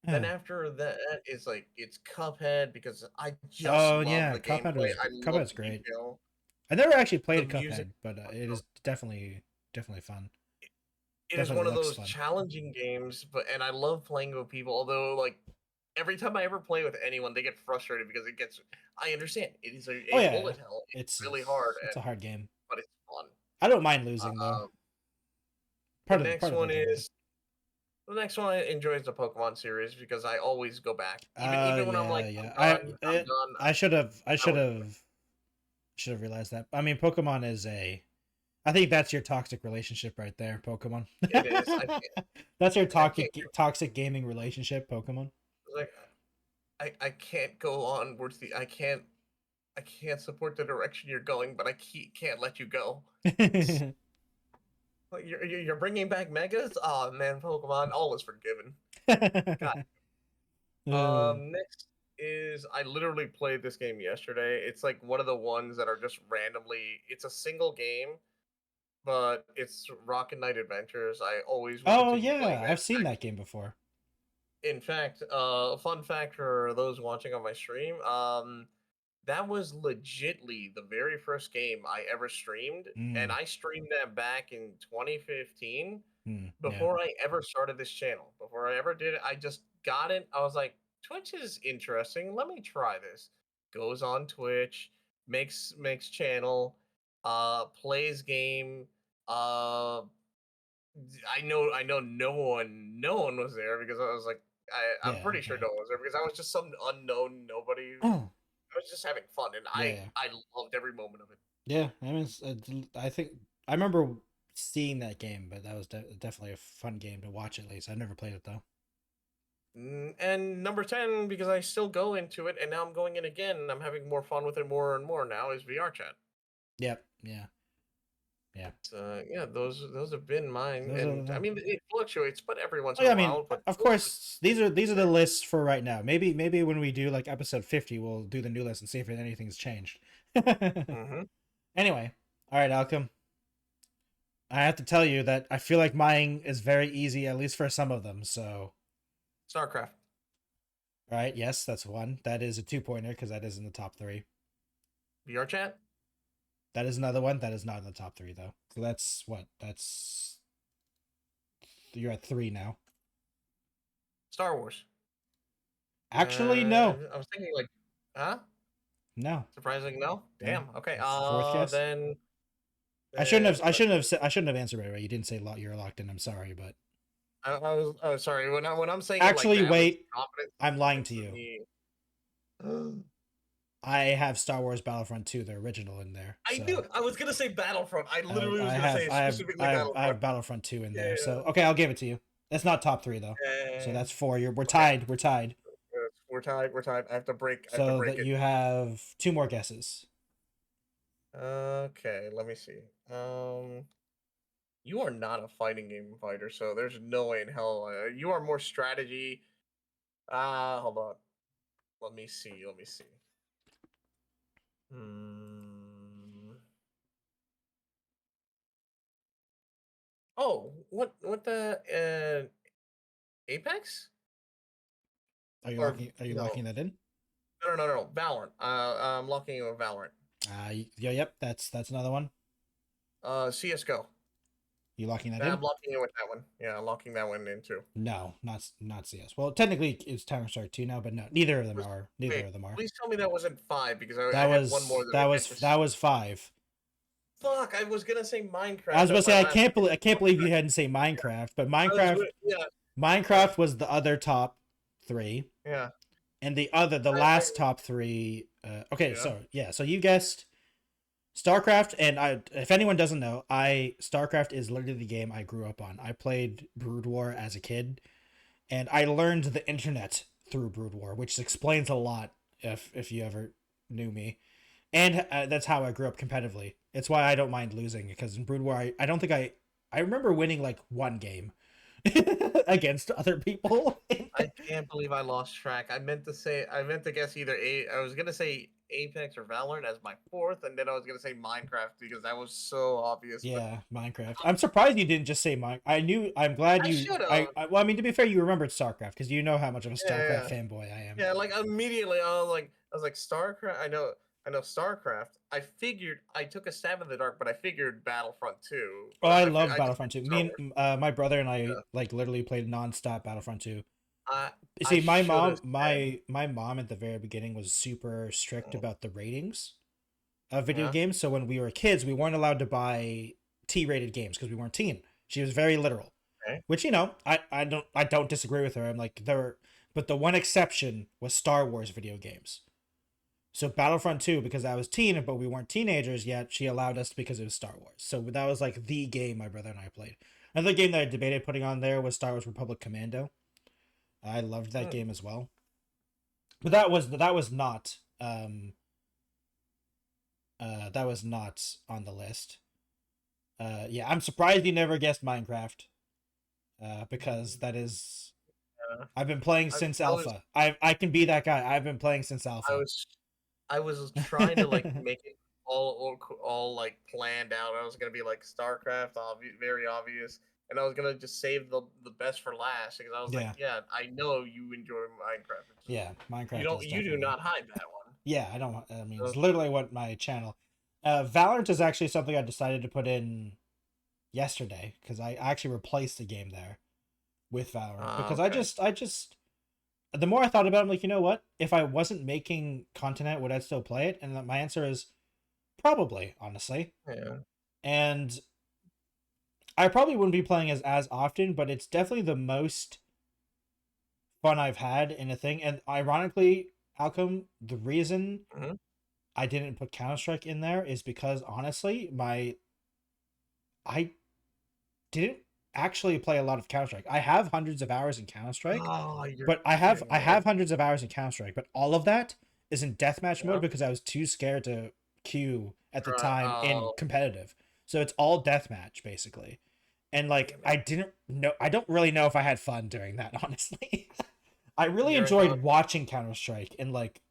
S2: Then after that is like it's Cuphead because I just love
S1: yeah,
S2: the
S1: Cuphead
S2: gameplay.
S1: was
S2: I love
S1: Cuphead's great.
S2: detail.
S1: I never actually played
S2: The music.
S1: Cuphead, but it is definitely fun.
S2: It is
S1: Definitely
S2: one of
S1: looks
S2: those
S1: fun.
S2: challenging games, and I love playing with people. Although, like every time I ever play with anyone, they get frustrated because it gets. I understand it is a
S1: Oh, yeah.
S2: bullet hell. It's
S1: It's
S2: really hard,
S1: It's a hard game.
S2: but it's fun.
S1: I don't mind losing though.
S2: The
S1: Part
S2: next
S1: of
S2: one
S1: the game.
S2: is the next one I enjoy is the Pokemon series because I always go back. Even when I'm
S1: Yeah,
S2: like,
S1: yeah.
S2: I'm done.
S1: I should have realized that. I mean, Pokemon is I think that's your toxic relationship right there, Pokemon.
S2: It is.
S1: That's your
S2: I can't
S1: toxic gaming relationship, Pokemon.
S2: like I can't go on with the I can't support the direction you're going, but I can't let you go. Like, you're bringing back megas? Oh man, Pokemon, all is forgiven. God. Next is I literally played this game yesterday. It's like one of the ones that are just randomly. It's a single game, but it's Rocket Knight Adventures. I always wanted
S1: Oh
S2: to keep playing
S1: yeah, I've seen that game before.
S2: In fact, fun fact for those watching on my stream, that was legitly the very first game I ever streamed, and I streamed that back in 2015 before I ever started this channel. Before I ever did it, I just got it. I was like, Twitch is interesting. Let me try this. Goes on Twitch, makes channel, plays game. I know no one was there because I was like, I'm pretty sure no one was there because I was just some unknown nobody. I was just having fun, and I loved every moment of it.
S1: Yeah, I mean, I think I remember seeing that game, but that was definitely a fun game to watch. At least I've never played it though.
S2: And number 10, because I still go into it, and now I'm going in again, and I'm having more fun with it more and more now, is VR chat.
S1: Yep. Yeah.
S2: Yeah, those have been mine, and I mean it fluctuates, but every once in
S1: I
S2: a
S1: mean,
S2: while. But
S1: of course, these are the lists for right now. Maybe when we do like episode 50, we'll do the new list and see if anything's changed. Anyway, all right, Alchem. I have to tell you that I feel like mine is very easy, at least for some of them. So,
S2: StarCraft.
S1: All right, yes, that's one. That is a 2-pointer because that is in the top 3.
S2: VR chat.
S1: That is another one. That is not in the top 3 though. So that's what? That's you're at 3 now.
S2: Star Wars.
S1: Actually, no.
S2: I was thinking like, huh?
S1: No.
S2: Surprising, no. Damn. Okay.
S1: Fourth guess?
S2: Then
S1: I shouldn't have answered right away. You didn't say you're locked in. I'm sorry, but
S2: I was. Oh, sorry. When I'm saying
S1: actually,
S2: it like that,
S1: wait.
S2: confident.
S1: I'm lying to you. I have Star Wars Battlefront 2, the original, in there.
S2: I do. I was gonna say Battlefront. I literally was gonna say specifically Battlefront.
S1: I have Battlefront 2 in there. So okay, I'll give it to you. That's not top 3 though. So that's 4. We're tied. We're tied.
S2: We're tied. I have to break.
S1: So that you have 2 more guesses.
S2: Okay, let me see. You are not a fighting game fighter, so there's no way in hell. You are more strategy. Hold on. Let me see. Oh, what the Apex?
S1: Are you locking that in?
S2: No. Valorant. I'm locking in with Valorant.
S1: Yep, that's another one.
S2: CS:GO.
S1: You locking that
S2: I'm
S1: in?
S2: locking in with that one. Yeah, I'm locking that one in too.
S1: No, not CS. Well, technically it's Counter-Strike 2 now, but no, neither of them
S2: Was-
S1: are. Neither
S2: Wait,
S1: of them are.
S2: please tell me that wasn't 5 because I
S1: That
S2: had one more
S1: was
S2: that
S1: that
S2: I
S1: was
S2: meant to
S1: that was 5.
S2: Fuck, I was gonna say Minecraft.
S1: I was about to
S2: as my
S1: say
S2: last
S1: I can't believe you hadn't say Minecraft, but
S2: yeah,
S1: Minecraft was the other top 3,
S2: yeah.
S1: and the last top 3. Okay,
S2: Yeah.
S1: so you guessed StarCraft, and if anyone doesn't know, StarCraft is literally the game I grew up on. I played Brood War as a kid, and I learned the internet through Brood War, which explains a lot if you ever knew me. And that's how I grew up competitively. It's why I don't mind losing, because in Brood War, I don't think I remember winning like one game against other people.
S2: I can't believe I lost track. I meant to guess either I was gonna say Apex or Valorant as my 4th, and then I was gonna say Minecraft because that was so obvious.
S1: Yeah, Minecraft. I'm surprised you didn't just say Minecraft. I'm glad you. Well, I mean, to be fair, you remembered StarCraft because you know how much of a StarCraft fanboy I am.
S2: Yeah, like immediately I was like StarCraft. I know StarCraft. I figured I took a stab in the dark, but I figured Battlefront 2.
S1: Oh, I love Battlefront 2. Me and my brother and I like literally played nonstop Battlefront 2. See, my mom at the very beginning was super strict about the ratings of video games. So when we were kids, we weren't allowed to buy T-rated games because we weren't teen. She was very literal, which I don't disagree with her. I'm like but the one exception was Star Wars video games. So Battlefront 2, because I was teen, but we weren't teenagers yet, she allowed us because it was Star Wars. So that was like the game my brother and I played. Another game that I debated putting on there was Star Wars Republic Commando. I loved that game as well. But that was not on the list. Yeah, I'm surprised you never guessed Minecraft. Because that is I've been playing since Alpha. I can be that guy. I've been playing since Alpha.
S2: I was trying to like make it all like planned out. I was gonna be like StarCraft, very obvious, and I was gonna just save the best for last because I was like, yeah, I know you enjoy Minecraft.
S1: Minecraft.
S2: You do not hide that one.
S1: Yeah, I don't. I mean, it's literally what my channel. Valorant is actually something I decided to put in yesterday because I actually replaced the game there with Valorant because I just. The more I thought about it, I'm like, you know what? If I wasn't making content, would I still play it? And my answer is probably, honestly.
S2: Yeah.
S1: And I probably wouldn't be playing as often, but it's definitely the most fun I've had in a thing. And ironically, Alchem, the reason I didn't put Counter-Strike in there is because, honestly, I didn't actually play a lot of Counter-Strike. I have hundreds of hours in Counter-Strike, but I have hundreds of hours in Counter-Strike, but all of that is in deathmatch mode because I was too scared to queue at the time in competitive. So it's all deathmatch basically. And like I don't really know if I had fun doing that, honestly. I really enjoyed watching Counter-Strike and like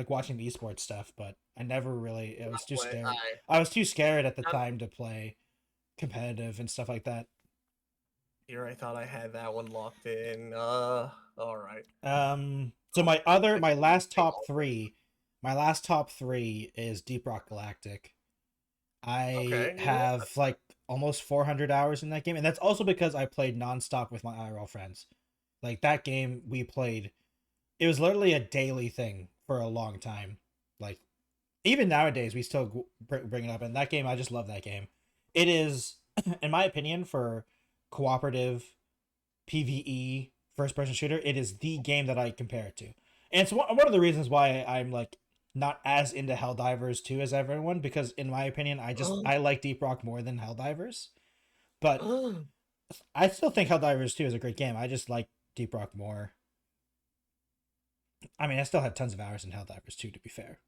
S1: watching the esports stuff, but I never really was too scared. I was too scared at the time to play competitive and stuff like that.
S2: Here I thought I had that one locked in. All right.
S1: So my last top three is Deep Rock Galactic. I have like almost 400 hours in that game, and that's also because I played nonstop with my IRL friends. Like that game we played, it was literally a daily thing for a long time. Like even nowadays we still bring it up, and that game, I just love that game. It is, in my opinion, for cooperative PvE first person shooter, it is the game that I compare it to. And it's one of the reasons why I'm like not as into Helldivers 2 as everyone, because in my opinion I like Deep Rock more than Helldivers. But I still think Helldivers 2 is a great game. I just like Deep Rock more. I mean, I still have tons of hours in Helldivers 2 to be fair.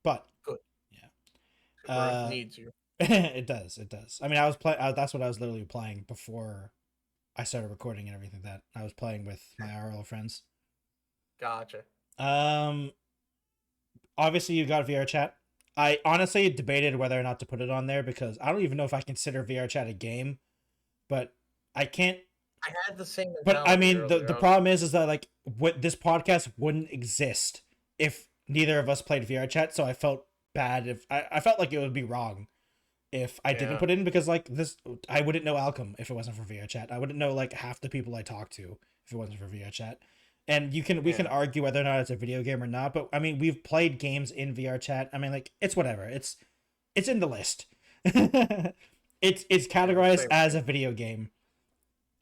S1: But
S2: good.
S1: Yeah.
S2: Needs you.
S1: It does. I mean, that's what I was literally playing before I started recording and everything. That I was playing with my IRL friends.
S2: Gotcha.
S1: Obviously you got VR chat. I honestly debated whether or not to put it on there because I don't even know if I consider VR chat a game, but I can't.
S2: I had the same.
S1: But I mean, the problem is that like this podcast wouldn't exist if neither of us played VR chat. So I felt bad if I felt like it would be wrong if I didn't put it in, because like this, I wouldn't know Alchem if it wasn't for VR chat. I wouldn't know like half the people I talk to if it wasn't for VR chat. And we can argue whether or not it's a video game or not, but I mean, we've played games in VR chat. I mean, like, it's whatever. It's in the list. it's categorized as a video game.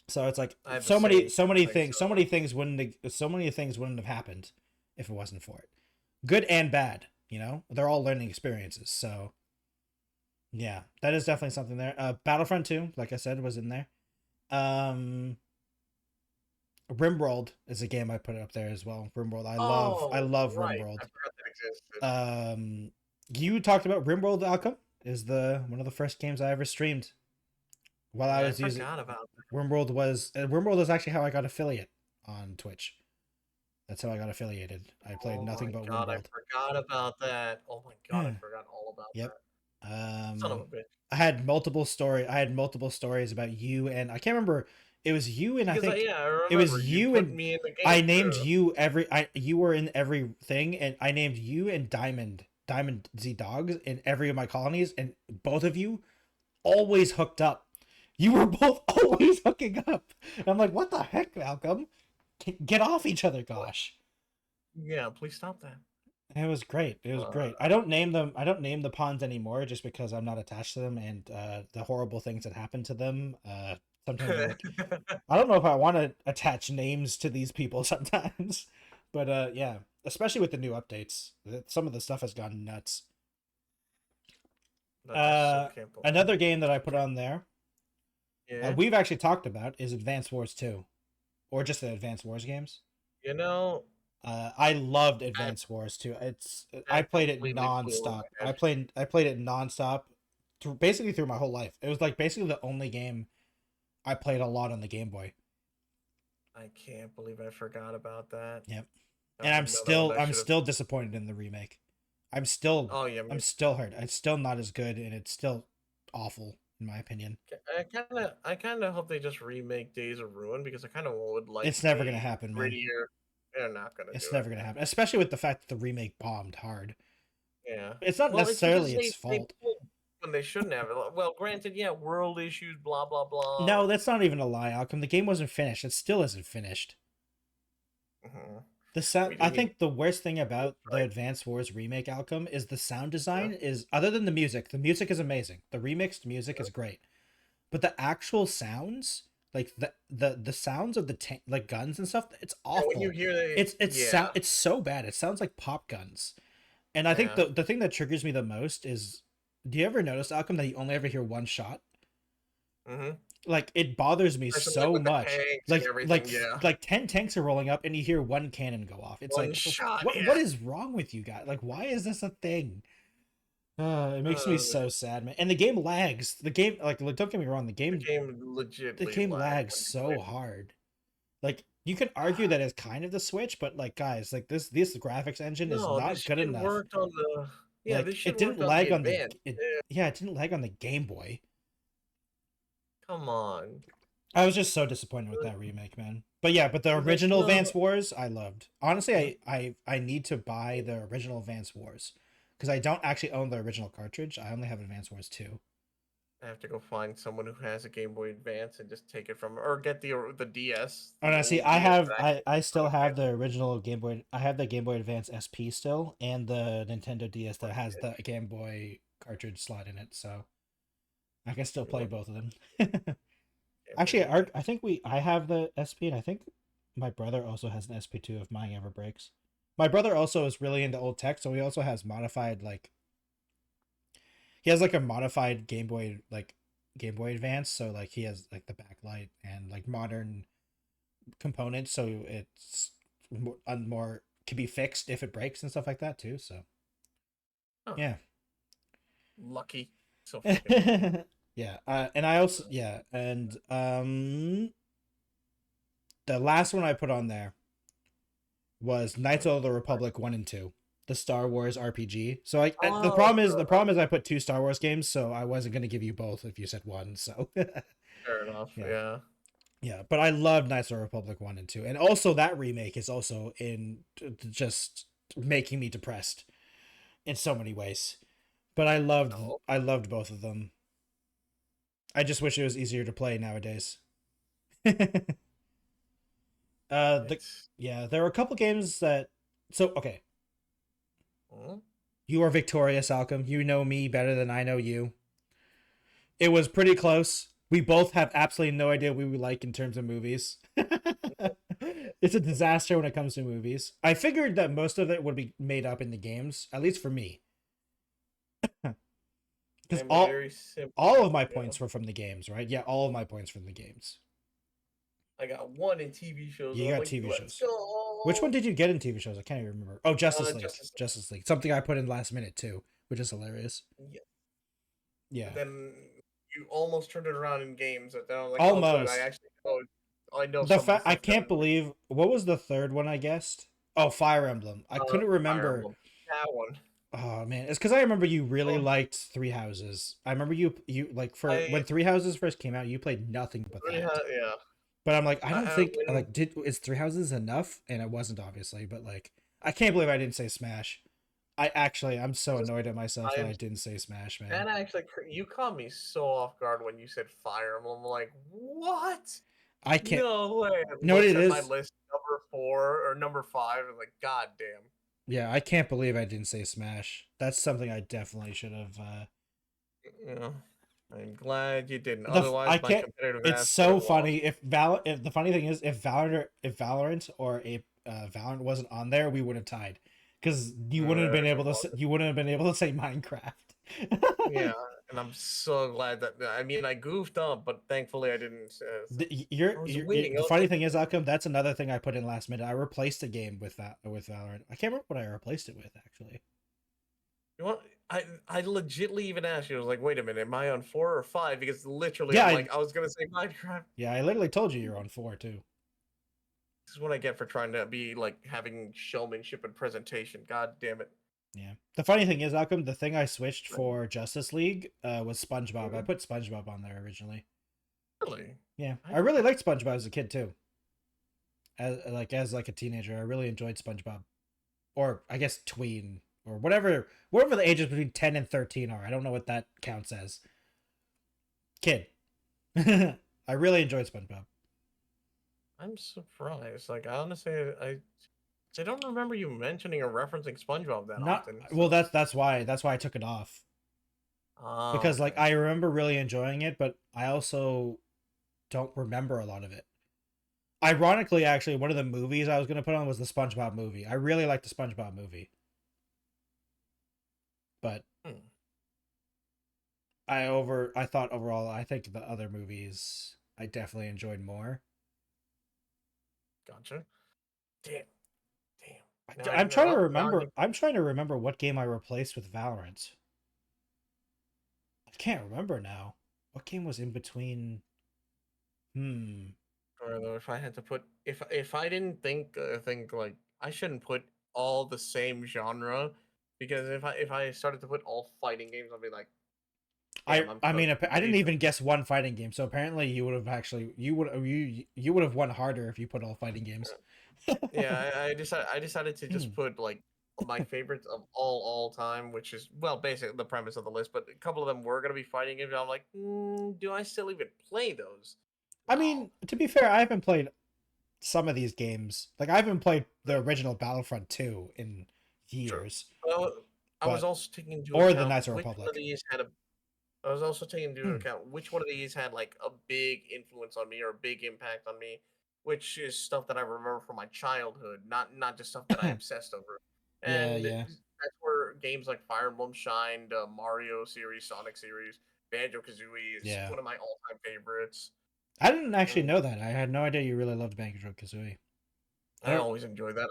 S1: So it's like so many things wouldn't have happened if it wasn't for it. Good and bad, you know? They're all learning experiences. So yeah, that is definitely something there. Battlefront 2, like I said, was in there. RimWorld is a game I put up there as well. RimWorld, I love RimWorld.
S2: I forgot that existed.
S1: You talked about RimWorld. Alchem is one of the first games I ever streamed while I was using.
S2: Forgot about that.
S1: RimWorld was actually how I got affiliate on Twitch. That's how I got affiliated. I played nothing but RimWorld.
S2: I forgot about that. Oh my god, I forgot all about that. Son of a bitch.
S1: I had multiple stories about you, and I can't remember. It was you and I think it was you and
S2: me in the game.
S1: I named you you were in everything, and I named you and Diamond Z Dogs in every of my colonies, and both of you always hooked up. You were both always hooking up. And I'm like, what the heck, Malcolm? Get off each other, gosh.
S2: Yeah, please stop that.
S1: It was great. It was great. I don't name the pawns anymore just because I'm not attached to them, and the horrible things that happen to them. Sometimes I don't know if I want to attach names to these people sometimes, but yeah, especially with the new updates, some of the stuff has gone nuts. Another game that I put on there, we've actually talked about, is Advance Wars 2, or just the Advance Wars games.
S2: You know,
S1: I loved Advance Wars 2. I played it nonstop. I played it nonstop, basically through my whole life. It was like basically the only game I played a lot on the Game Boy.
S2: I can't believe I forgot about that.
S1: Yep. And I'm still disappointed in the remake. I'm still hurt. It's still not as good, and it's still awful in my opinion.
S2: I kind of hope they just remake Days of Ruin, because I kind of would like.
S1: It's never gonna happen, man.
S2: They're not gonna.
S1: It's never gonna happen, especially with the fact that the remake bombed hard.
S2: Yeah.
S1: It's not necessarily its fault.
S2: When they shouldn't have it. Well, granted, world issues, blah blah blah.
S1: No, that's not even a lie, Alchem. The game wasn't finished. It still isn't finished. The sound. I think the worst thing about the Advance Wars remake, Alchem, is the sound design. Is other than the music. The music is amazing. The remixed music is great, but the actual sounds, like the sounds of the like guns and stuff, it's awful. When you hear that, it's so bad. It sounds like pop guns. And I think the thing that triggers me the most is, do you ever notice, Alchem, that you only ever hear one shot? Like, it bothers me so much. Like 10 tanks are rolling up and you hear one cannon go off. It's one like, shot, what is wrong with you guys? Like, why is this a thing? It makes me so sad, man. And the game lags. The game, like, don't get me wrong, the game lags so hard. Like, you could argue that it's kind of the Switch, but like, guys, like this graphics engine is not good enough.
S2: Worked on the
S1: it didn't lag on the it didn't lag on the Game Boy.
S2: Come on.
S1: I was just so disappointed with that remake, man. But the original Advance Wars I loved. Honestly, I need to buy the original Advance Wars, because I don't actually own the original cartridge. I only have Advance Wars 2.
S2: I have to go find someone who has a Game Boy Advance and just take it from, or get the DS.
S1: Oh no, see, I still have the original Game Boy. I have the Game Boy Advance SP still, and the Nintendo DS that has the Game Boy cartridge slot in it, so I can still play both of them. Actually, I think I have the SP, and I think my brother also has an SP2 if mine ever breaks. My brother also is really into old tech, so he also has modified, like, he has like a modified Game Boy Advance, so like he has like the backlight and like modern components, so it's more can be fixed if it breaks and stuff like that too. So yeah,
S2: lucky. So
S1: yeah, and I also and the last one I put on there was Knights of the Republic 1 and 2. The Star Wars RPG. So the problem is I put 2 Star Wars games, so I wasn't going to give you both if you said one. So
S2: fair enough. Yeah.
S1: But I love Knights of the Republic 1 and 2, and also that remake is also in just making me depressed in so many ways. But I loved both of them. I just wish it was easier to play nowadays. There are a couple games that. So okay, you are victorious, Alchem. You know me better than I know you. It was pretty close. We both have absolutely no idea what we like in terms of movies. It's a disaster when it comes to movies. I figured that most of it would be made up in the games, at least for me. Because all of my points were from the games, right? Yeah, all of my points from the games.
S2: I got one in TV shows.
S1: You got TV shows. Which one did you get in TV shows? I can't even remember. Oh, Justice League. Justice League. Something I put in last minute too, which is hilarious. Yeah.
S2: Then you almost turned it around in games. That I was like,
S1: almost.
S2: I know.
S1: I can't believe. What was the third one I guessed? Oh, Fire Emblem. I couldn't remember.
S2: That one.
S1: Oh man, it's because I remember you really liked Three Houses. I remember you like when Three Houses first came out, you played nothing but that.
S2: Yeah.
S1: But I'm like, I don't think is Three Houses enough? And it wasn't, obviously. But like, I can't believe I didn't say Smash. I'm so annoyed at myself that I didn't say Smash, man.
S2: That actually, you caught me so off guard when you said Fire Emblem. I'm like, what?
S1: I can't.
S2: No way.
S1: No, it is
S2: my list number 4 or number 5. I'm like, god damn.
S1: Yeah, I can't believe I didn't say Smash. That's something I definitely should have.
S2: Yeah, I'm glad you didn't. Otherwise,
S1: I can't. It's so funny if the funny thing is if Valorant or a Valorant wasn't on there, we would have tied because you wouldn't have been able to. You wouldn't have been able to say Minecraft.
S2: Yeah, and I'm so glad that. I mean, I goofed up, but thankfully I didn't.
S1: The funny thing is, Alchem, that's another thing I put in last minute. I replaced a game with Valorant. I can't remember what I replaced it with actually.
S2: You want? I legitly even asked you. I was like, wait a minute, am I on 4 or 5? Because literally,
S1: yeah,
S2: I was gonna say Minecraft.
S1: Yeah, I literally told you you're on 4 too.
S2: This is what I get for trying to be like having showmanship and presentation. God damn it.
S1: Yeah. The funny thing is, Alchem, the thing I switched for Justice League was SpongeBob.
S2: Mm-hmm.
S1: I put SpongeBob on there originally.
S2: Really?
S1: Yeah. I really liked SpongeBob as a kid too. As a teenager, I really enjoyed SpongeBob. Or I guess tween or whatever the ages between 10 and 13 are. I don't know what that counts as. Kid. I really enjoyed SpongeBob.
S2: I'm surprised. Like, honestly, I don't remember you mentioning or referencing SpongeBob that often. So.
S1: Well, that's why I took it off. Because like I remember really enjoying it, but I also don't remember a lot of it. Ironically, actually, one of the movies I was going to put on was the SpongeBob movie. I really liked the SpongeBob movie. But I thought overall, I think the other movies I definitely enjoyed more.
S2: Gotcha. Damn.
S1: I'm trying to remember. I'm trying to remember what game I replaced with Valorant. I can't remember now. What game was in between?
S2: Or though, if I had to put, if I didn't think like I shouldn't put all the same genre, because if I started to put all fighting games, I'd be like,
S1: I mean, I didn't even guess one fighting game, so apparently you would have won harder if you put all fighting games.
S2: Yeah, I decided to just put like my favorites of all time, which is basically the premise of the list. But a couple of them were gonna be fighting games. And I'm like, do I still even play those?
S1: I mean, to be fair, I haven't played some of these games. Like I haven't played the original Battlefront 2 in years.
S2: Well, I was also taking into
S1: account the Knights of the Republic.
S2: I was also taking into account which one of these had like a big influence on me or a big impact on me, which is stuff that I remember from my childhood, not just stuff that I obsessed over. And that's where games like Fire Emblem shined, Mario series, Sonic series, Banjo-Kazooie is one of my all-time favorites.
S1: I didn't actually know that. I had no idea you really loved Banjo-Kazooie.
S2: I always enjoyed that.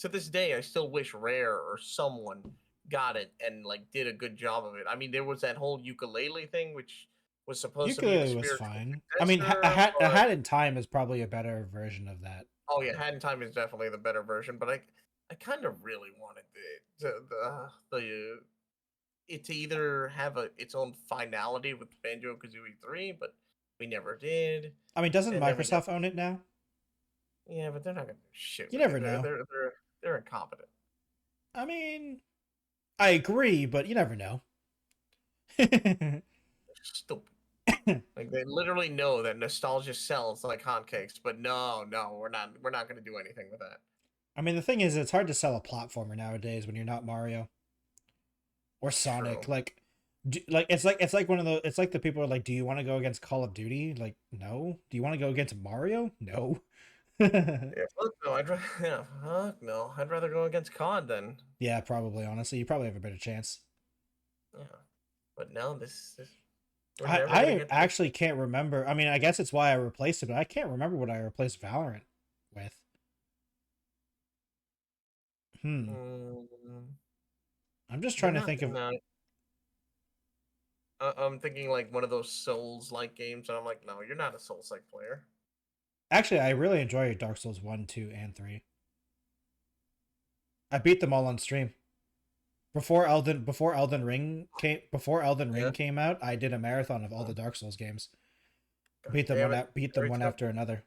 S2: To this day, I still wish Rare or someone got it and like did a good job of it. I mean, there was that whole ukulele thing, which was supposed to be
S1: was fine. I mean, a Hat in Time is probably a better version of that.
S2: Oh yeah, Hat in Time is definitely the better version, but I kind of really wanted it to either have its own finality with Banjo-Kazooie 3, but we never did.
S1: I mean, doesn't Microsoft own it now?
S2: Yeah, but they're not gonna do shit.
S1: You never know.
S2: They're incompetent.
S1: I mean, I agree, but you never know.
S2: stupid. Like they literally know that nostalgia sells like hotcakes, but no, we're not going to do anything with that.
S1: I mean, the thing is, it's hard to sell a platformer nowadays when you're not Mario or Sonic.
S2: True.
S1: It's like one of the, it's like the people are like, do you want to go against Call of Duty? Like, no. Do you want to go against Mario? No.
S2: Yeah, fuck no, fuck no. I'd rather go against COD then.
S1: Yeah, probably. Honestly, you probably have a better chance.
S2: Yeah, but no, this
S1: I actually can't remember. I mean, I guess it's why I replaced it, but I can't remember what I replaced Valorant with. I'm just trying to think of.
S2: I'm thinking like one of those Souls-like games, and I'm like, no, you're not a Souls-like player.
S1: Actually, I really enjoy Dark Souls 1, 2, and 3. I beat them all on stream. Before Elden Ring came out, I did a marathon of all the Dark Souls games. Beat them one after another.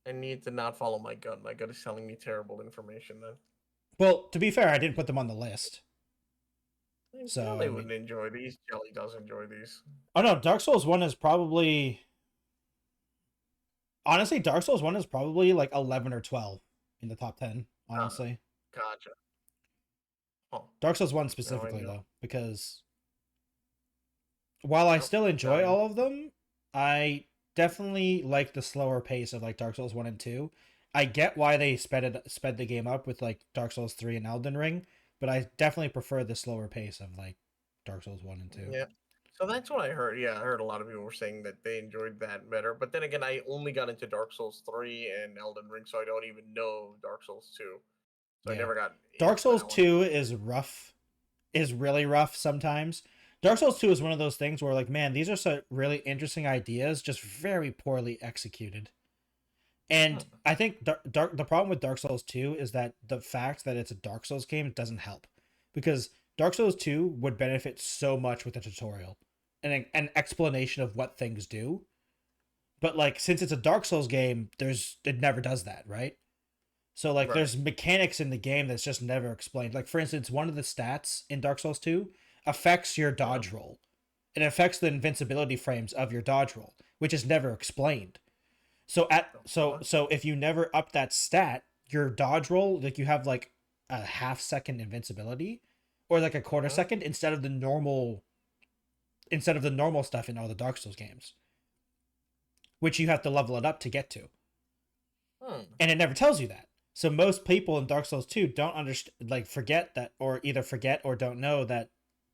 S2: I need to not follow my gut. My gut is telling me terrible information then.
S1: Well, to be fair, I didn't put them on the list. So
S2: they wouldn't enjoy these. Jelly does enjoy these.
S1: Oh no, Dark Souls 1 is probably... Honestly, Dark Souls 1 is probably like 11 or 12 in the top 10, honestly.
S2: Gotcha.
S1: Oh. Dark Souls 1 specifically, though, because while I still enjoy all of them, I definitely like the slower pace of like Dark Souls 1 and 2. I get why they sped the game up with like Dark Souls 3 and Elden Ring, but I definitely prefer the slower pace of like Dark Souls 1 and 2.
S2: Yeah. So that's what I heard. Yeah, I heard a lot of people were saying that they enjoyed that better. But then again, I only got into Dark Souls 3 and Elden Ring, so I don't even know Dark Souls 2. So I never got...
S1: Dark Souls 2 is rough. Is really rough sometimes. Dark Souls 2 is one of those things where like, man, these are some really interesting ideas, just very poorly executed. And I think the problem with Dark Souls 2 is that the fact that it's a Dark Souls game doesn't help. Because Dark Souls 2 would benefit so much with a tutorial and an explanation of what things do. But like, since it's a Dark Souls game, it never does that, right? So like, there's mechanics in the game that's just never explained. Like, for instance, one of the stats in Dark Souls 2 affects your dodge roll. It affects the invincibility frames of your dodge roll, which is never explained. So so if you never up that stat, your dodge roll, like you have like a half-second invincibility or like a quarter second instead of the normal stuff in all the Dark Souls games, which you have to level it up to get to. And it never tells you that. So most people in Dark Souls 2 don't understand, like forget that, or either forget or don't know that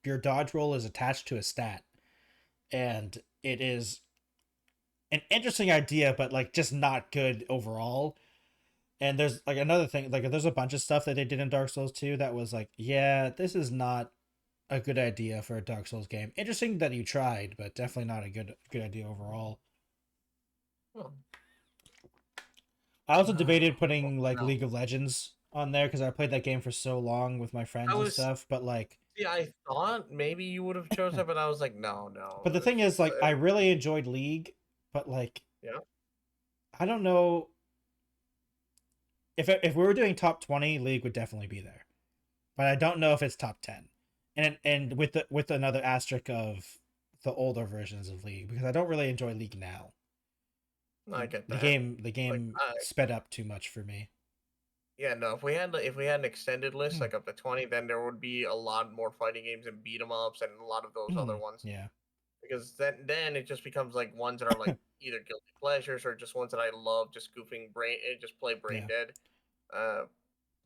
S1: your dodge roll is attached to a stat. And it is an interesting idea, but like just not good overall. And there's like another thing, like there's a bunch of stuff that they did in Dark Souls 2 that was like, yeah, this is not a good idea for a Dark Souls game. Interesting that you tried, but definitely not a good idea overall. I also debated putting like League of Legends on there because I played that game for so long with my friends and stuff, but like...
S2: Yeah, I thought maybe you would have chosen it, but I was like, no.
S1: But the thing is, like, I really enjoyed League, but like...
S2: Yeah.
S1: I don't know... If we were doing top 20, League would definitely be there. But I don't know if it's top 10. And with another asterisk of the older versions of League, because I don't really enjoy League now.
S2: I get that.
S1: The game like, sped up too much for me.
S2: Yeah, no. If we had an extended list like up to 20, then there would be a lot more fighting games and beat 'em ups and a lot of those other ones.
S1: Yeah.
S2: Because then it just becomes like ones that are like either guilty pleasures or just ones that I love, just goofing just play brain dead.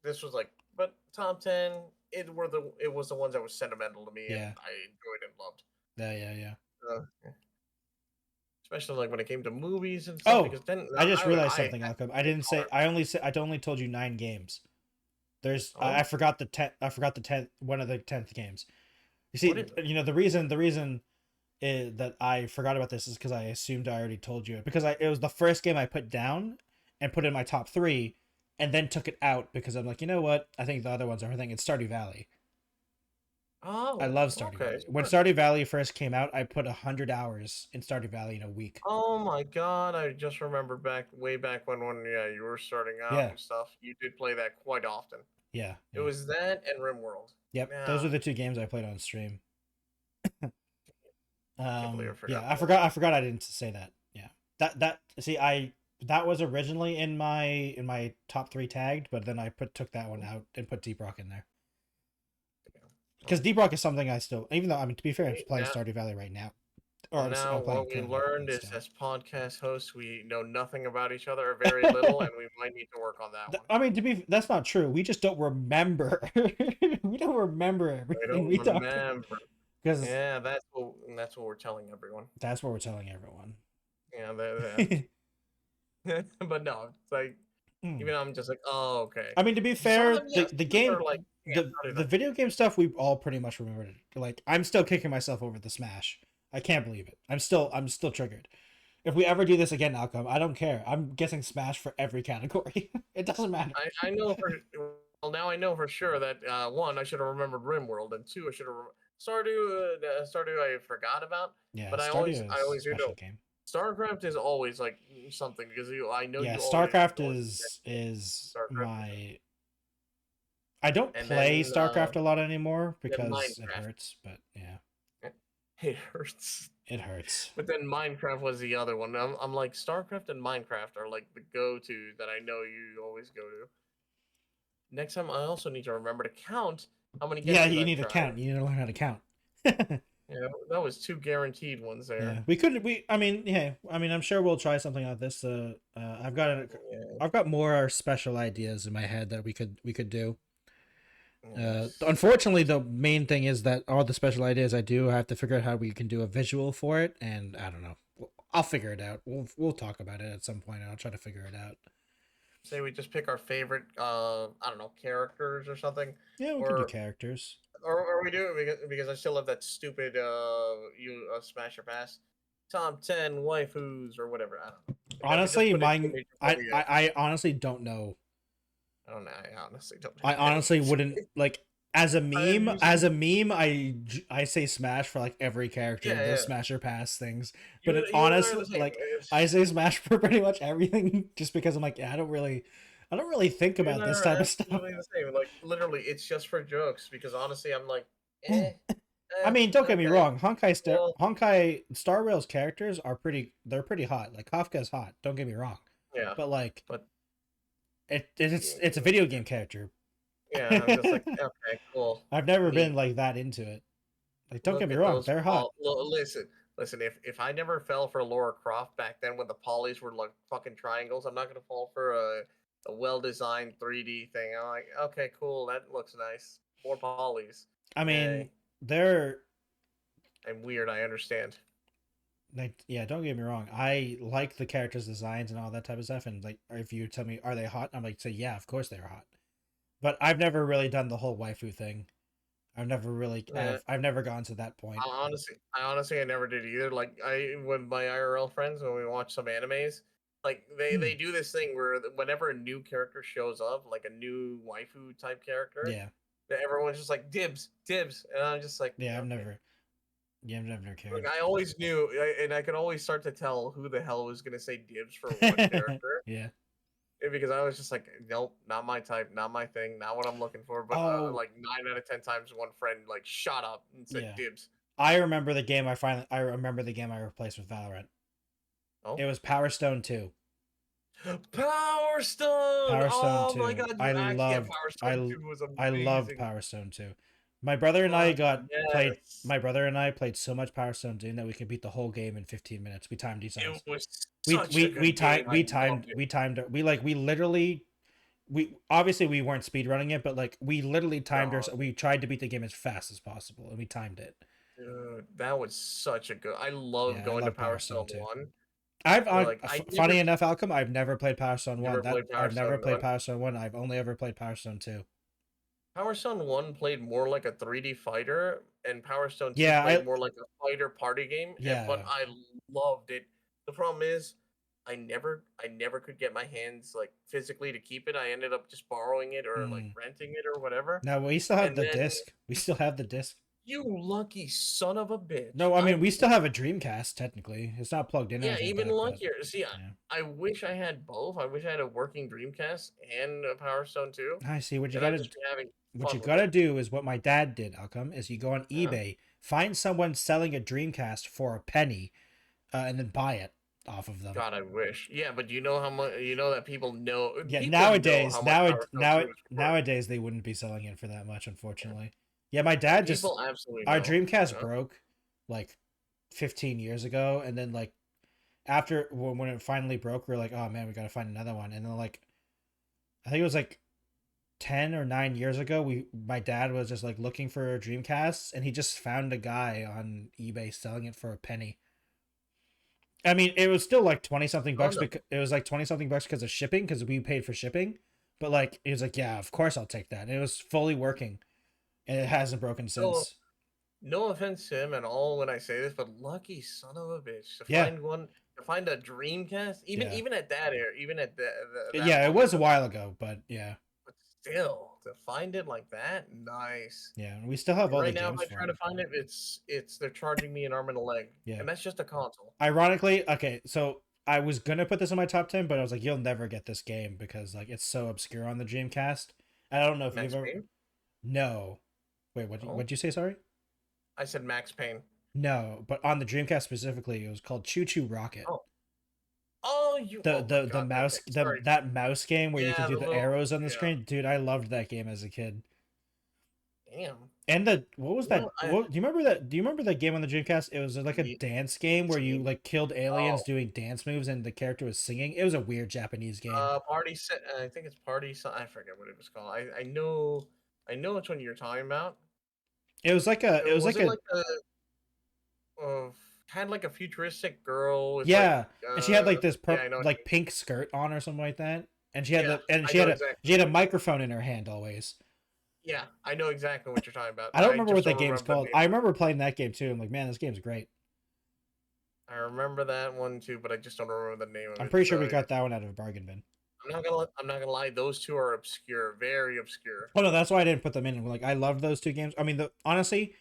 S2: This was like, but top 10, it was the ones that was sentimental to me and I enjoyed and loved.
S1: Yeah.
S2: Especially like when it came to movies and stuff. Because then
S1: I just realized something, Alchem. I only told you 9 games. There's I forgot the 10th one of the 10th games. You see, the reason that I forgot about this is because I assumed I already told you it, because it was the first game I put down and put in my top 3 and then took it out because I'm like, you know what? I think the other ones are everything. It's Stardew Valley.
S2: Oh,
S1: I love Stardew Valley. When Stardew Valley first came out, I put 100 hours in Stardew Valley in a week.
S2: Oh my god, I just remember way back when you were starting out and stuff. You did play that quite often.
S1: Yeah.
S2: It was that and RimWorld.
S1: Yep, those are the 2 games I played on stream.
S2: Can't believe I forgot.
S1: Yeah, I forgot I didn't say that. Yeah. That was originally in my top 3 tagged, but then I took that one out and put Deep Rock in there. Because Deep Rock is something I still, even though, I mean, to be fair, I'm playing Stardew Valley right now.
S2: Or now what we learned is as podcast hosts, we know nothing about each other, or very little, and we might need to work on that one.
S1: I mean, that's not true. We just don't remember. We don't remember everything we talk about.
S2: Yeah, that's what we're telling everyone.
S1: That's what we're telling everyone.
S2: Yeah, but no, it's like even I'm just like, oh, okay.
S1: I mean, to be fair, the game, like, the video game stuff, we all pretty much remembered it. Like, I'm still kicking myself over the Smash. I can't believe it. I'm still triggered. If we ever do this again, Alchem, I don't care. I'm guessing Smash for every category. It doesn't matter.
S2: I know now I know for sure that 1, I should have remembered RimWorld, and 2, I should have Stardew I forgot about.
S1: Yeah,
S2: but I always do know.
S1: Game.
S2: StarCraft is always like something because I know.
S1: Yeah, StarCraft is my. I don't play StarCraft a lot anymore because it hurts. But yeah,
S2: it hurts.
S1: It hurts.
S2: But then Minecraft was the other one. I'm like, StarCraft and Minecraft are like the go-to that I know you always go to. Next time, I also need to remember to count how many games.
S1: Yeah, you need to count. You need to learn how to count.
S2: Yeah, that was 2 guaranteed ones there.
S1: Yeah, we could. I mean, I'm sure we'll try something like this. I've got more special ideas in my head that we could do. Unfortunately, the main thing is that all the special ideas I have to figure out how we can do a visual for it, and I don't know. I'll figure it out. We'll talk about it at some point, and I'll try to figure it out.
S2: Say we just pick our favorite, I don't know, characters or something.
S1: Yeah, we can do characters.
S2: Or we do it because I still have that stupid Smash or Pass top 10 waifus or whatever. I don't know.
S1: Honestly, I honestly don't know.
S2: I don't know. I honestly don't know.
S1: I honestly wouldn't like as a meme. I say Smash for like every character in the Smash or Pass things. But honestly, like I say Smash for pretty much everything, just because I'm like, I don't really think about this type of stuff.
S2: The same. Like literally, it's just for jokes. Because honestly, I'm like,
S1: I mean, don't get me wrong. Honkai Star Rail's characters are pretty hot. Like Kafka's hot. Don't get me wrong.
S2: Yeah.
S1: But it's a video game character.
S2: Yeah, I'm just like, okay, cool.
S1: I've never been like that into it. Like, don't get me wrong, they're hot.
S2: Listen. If I never fell for Lara Croft back then when the polys were like fucking triangles, I'm not gonna fall for a well-designed 3D thing. I'm like, okay, cool, that looks nice. More polys.
S1: I mean, they're.
S2: I'm weird. I understand.
S1: Like, yeah, don't get me wrong. I like the characters' designs and all that type of stuff. And like, if you tell me, are they hot? I'm like, say, yeah, of course they're hot. But I've never really done the whole waifu thing. I've never really, I've never gone to that point.
S2: I honestly never did either. Like with my IRL friends, when we watch some animes, like they do this thing where whenever a new character shows up, like a new waifu type character, everyone's just like dibs, and I'm just like,
S1: yeah, I've never cared.
S2: Like, I always knew, and I could always start to tell who the hell was gonna say dibs for what character.
S1: Yeah.
S2: Because I was just like, nope, not my type, not my thing, not what I'm looking for. But like 9 out of 10 times, one friend like shot up and said dibs.
S1: I remember the game I replaced with Valorant. Oh, it was Power Stone 2.
S2: Power Stone.
S1: Oh 2.
S2: My god!
S1: I loved Power Stone 2. My brother and I My brother and I played so much Power Stone 2 that we could beat the whole game in 15 minutes. We timed each other. We obviously we weren't speedrunning it, but like we literally timed we tried to beat the game as fast as possible, and we timed it.
S2: Dude, that was such a good. I love going to Power Stone 1.
S1: Funny enough, Alchem, I've never played Power Stone 1. I've never played Power Stone 1. I've only ever played Power Stone 2.
S2: Power Stone 1 played more like a 3D fighter, and Power Stone 2 played more like a fighter party game.
S1: Yeah.
S2: But I loved it. The problem is, I never could get my hands like physically to keep it. I ended up just borrowing it or like renting it or whatever.
S1: No, we still have the disc. We still have the disc.
S2: You lucky son of a bitch.
S1: No, I mean, we still have a Dreamcast, technically. It's not plugged in.
S2: Yeah, even luckier. See, I wish I had both. I wish I had a working Dreamcast and a Power Stone 2.
S1: I see. What you gotta do is what my dad did, Alchem, is you go on eBay, find someone selling a Dreamcast for a penny, and then buy it off of them.
S2: God, I wish. Yeah, but you know how much? You know that people know.
S1: Yeah,
S2: People know
S1: nowadays,
S2: how much power computers work.
S1: nowadays they wouldn't be selling it for that much, unfortunately. Yeah, my dad just
S2: People absolutely
S1: our
S2: know,
S1: Dreamcast broke like 15 years ago, and then like after when it finally broke, we were like, oh man, we gotta find another one, and then like I think it was like 10 or 9 years ago, my dad was just like looking for Dreamcasts, and he just found a guy on eBay selling it for a penny. I mean, it was still like 20 something bucks. Because it was like 20 something bucks because of shipping, because we paid for shipping. But like, he was like, yeah, of course I'll take that. And it was fully working, and it hasn't broken since.
S2: No offense to him at all when I say this, but lucky son of a bitch to
S1: Yeah.
S2: find one, to find a Dreamcast, even at that era, even at that
S1: yeah, it was a while ago, but yeah.
S2: But still, to find it like that, nice.
S1: Yeah, and we still have all the
S2: Right now,
S1: games
S2: if I
S1: for
S2: try
S1: it.
S2: to find it, it's they're charging me an arm and a leg.
S1: Yeah.
S2: And that's just a console.
S1: Ironically, okay, so I was gonna put this in my top 10, but I was like, you'll never get this game because like it's so obscure on the Dreamcast. I don't know if
S2: Max
S1: you've ever.
S2: Payne?
S1: No. Wait, what'd you say? Sorry.
S2: I said Max Payne.
S1: No, but on the Dreamcast specifically, it was called Choo Choo Rocket.
S2: Oh, you
S1: the mouse that mouse game where you could do the arrows on the
S2: yeah.
S1: screen. Dude, I loved that game as a kid.
S2: Damn.
S1: And what was that? Do you remember that? Do you remember that game on the Dreamcast? It was like a dance game where you like killed aliens doing dance moves, and the character was singing. It was a weird Japanese game.
S2: Party set. I think it's Party. I forget what it was called. I know which one you're talking about.
S1: It was like
S2: had like a futuristic girl. With
S1: yeah,
S2: like,
S1: and she had like this like pink skirt on or something like that, and she had she had a microphone in her hand always.
S2: Yeah, I know exactly what you're talking about.
S1: I don't remember what that game's called. I remember playing that game too. I'm like, man, this game's great.
S2: I remember that one too, but I just don't remember the name of it.
S1: I'm pretty sure we got that one out of a bargain bin.
S2: I'm not gonna lie. Those two are obscure, very obscure.
S1: Oh no, that's why I didn't put them in. Like, I love those two games. I mean, honestly,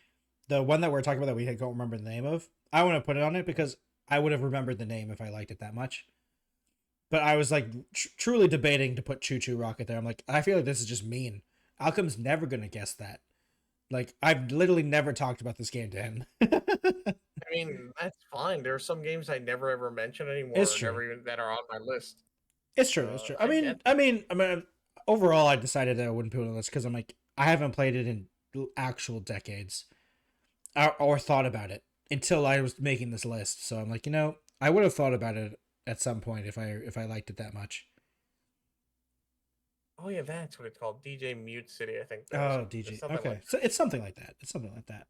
S1: the one that we're talking about that we don't remember the name of, I want to put it on it because I would have remembered the name if I liked it that much. But I was like truly debating to put Choo Choo Rocket there. I'm like, I feel like this is just mean. Alchem's never gonna guess that. Like, I've literally never talked about this game to him.
S2: I mean, that's fine. There are some games I never ever mention anymore.
S1: It's true.
S2: Never even that are on my list.
S1: It's true. It's true. I mean, overall, I decided that I wouldn't put it on the list because I'm like, I haven't played it in actual decades, or thought about it until I was making this list. So I'm like, I would have thought about it at some point if I liked it that much.
S2: Oh yeah, that's what it's called. DJ Mute City, I think.
S1: Oh, DJ. Okay, so it's something like that. It's something like that.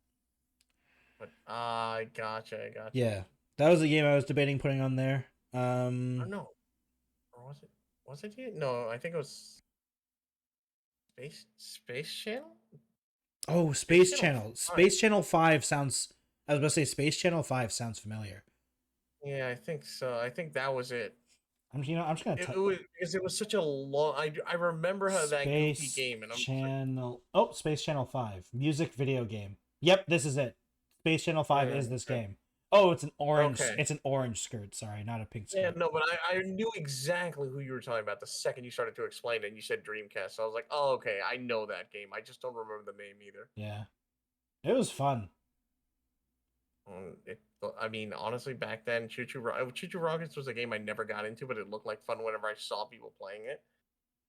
S2: But I gotcha.
S1: Yeah, that was the game I was debating putting on there.
S2: I don't know. Or was it? Was it? No, I think it was Space Channel.
S1: Oh, Space Channel. Space Channel 5 sounds. I was about to say Space Channel 5 sounds familiar.
S2: Yeah, I think so. I think that was it.
S1: I'm just gonna.
S2: Because it was such a long. I remember how that goofy game and
S1: Space Channel 5 music video game. Yep, this is it. Space Channel 5 is this game. Oh, it's an orange. Okay. It's an orange skirt. Sorry, not a pink skirt.
S2: Yeah, no, but I knew exactly who you were talking about the second you started to explain it. And you said Dreamcast, so I was like, oh, okay, I know that game. I just don't remember the name either.
S1: Yeah, it was fun.
S2: I mean, honestly, back then, Choo Choo Rockets was a game I never got into, but it looked like fun whenever I saw people playing it.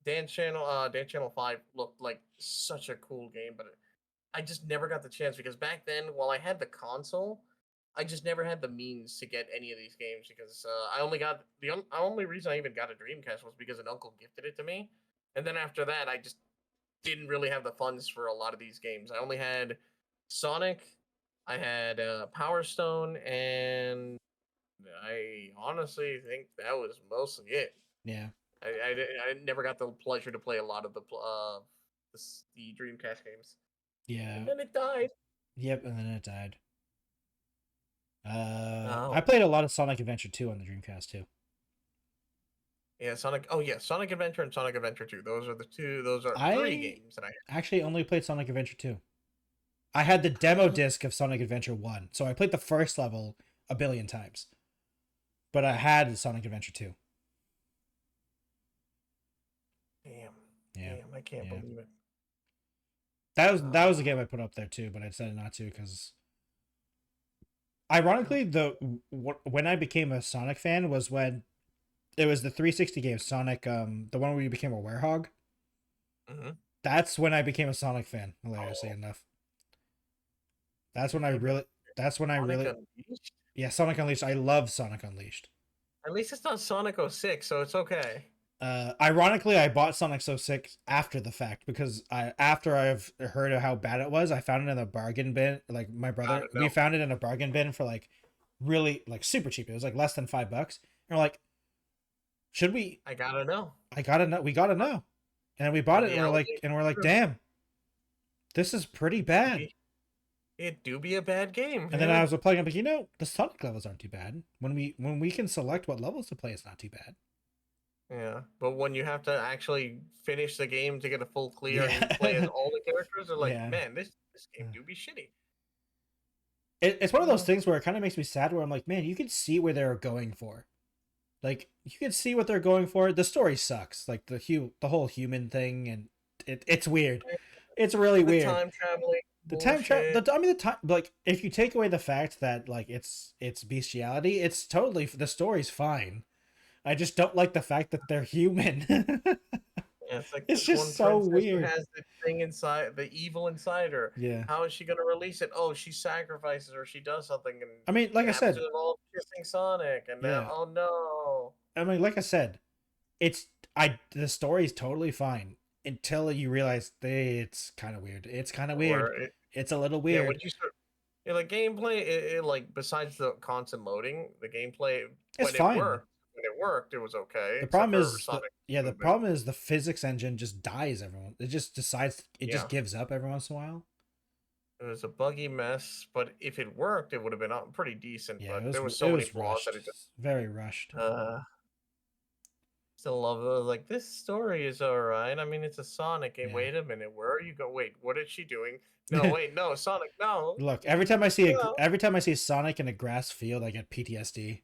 S2: Dance Channel 5 looked like such a cool game, but I just never got the chance because back then, while I had the console, I just never had the means to get any of these games because I only got the only reason I even got a Dreamcast was because an uncle gifted it to me, and then after that, I just didn't really have the funds for a lot of these games. I only had Sonic. I had Power Stone, and I honestly think that was mostly it.
S1: Yeah.
S2: I never got the pleasure to play a lot of the Dreamcast games.
S1: Yeah.
S2: And then it died.
S1: Yep, and then it died. I played a lot of Sonic Adventure 2 on the Dreamcast too.
S2: Yeah, Sonic Adventure and Sonic Adventure 2. Those are three games that I
S1: actually only played Sonic Adventure 2. I had the demo disc of Sonic Adventure 1, so I played the first level a billion times. But I had Sonic Adventure 2.
S2: Damn, I can't believe it.
S1: That was the game I put up there too, but I decided not to because Ironically, when I became a Sonic fan was when it was the 360 game Sonic, the one where you became a werehog.
S2: Mm-hmm.
S1: That's when I became a Sonic fan. Hilariously enough, that's when I really. That's when I really.
S2: Unleashed?
S1: Yeah, Sonic Unleashed. I love Sonic Unleashed.
S2: At least it's not Sonic 06, so it's okay.
S1: Ironically, I bought Sonic 06 after the fact because after I've heard of how bad it was, I found it in a bargain bin. Like my brother, we found it in a bargain bin for like really like super cheap. It was like less than $5. And we're like, should we?
S2: I gotta know.
S1: I gotta know. We gotta know. And we bought it, and we're like, damn, this is pretty bad.
S2: It do be a bad game.
S1: And then I was playing. I'm like, the Sonic levels aren't too bad. When we can select what levels to play, it's not too bad.
S2: Yeah, but when you have to actually finish the game to get a full clear and play as all the characters, they're like, man, this game do be shitty.
S1: It's one of those things where it kind of makes me sad. Where I'm like, man, you can see where they're going for. Like you can see what they're going for. The story sucks. Like the whole human thing, and it's weird. It's really weird.
S2: Time traveling.
S1: The time travel. The time. Like if you take away the fact that like it's bestiality, it's totally the story's fine. I just don't like the fact that they're human.
S2: Yeah, it's like
S1: it's just so weird.
S2: Who has the thing inside, the evil inside her.
S1: Yeah.
S2: How is she gonna release it? Oh, she sacrifices or she does something. And
S1: I mean, like I said,
S2: all kissing Sonic, and now, oh no.
S1: I mean, like I said, the story's totally fine until you realize it's kind of weird. It's kind of weird. It's a little weird.
S2: Yeah, when you start, the gameplay, it like besides the constant loading, the gameplay
S1: it's fine.
S2: When it worked, it was okay.
S1: The problem is, the problem is the physics engine just dies. Everyone, it just decides, just gives up every once in a while.
S2: It was a buggy mess, but if it worked, it would have been pretty decent.
S1: Yeah,
S2: but there was so many flaws that it just
S1: very rushed.
S2: Still love those. Like this story is alright. I mean, it's a Sonic game. Yeah. Wait a minute, where are you going? Wait, what is she doing? No, wait, no, Sonic, no.
S1: Look, every time I see Sonic in a grass field, I get PTSD.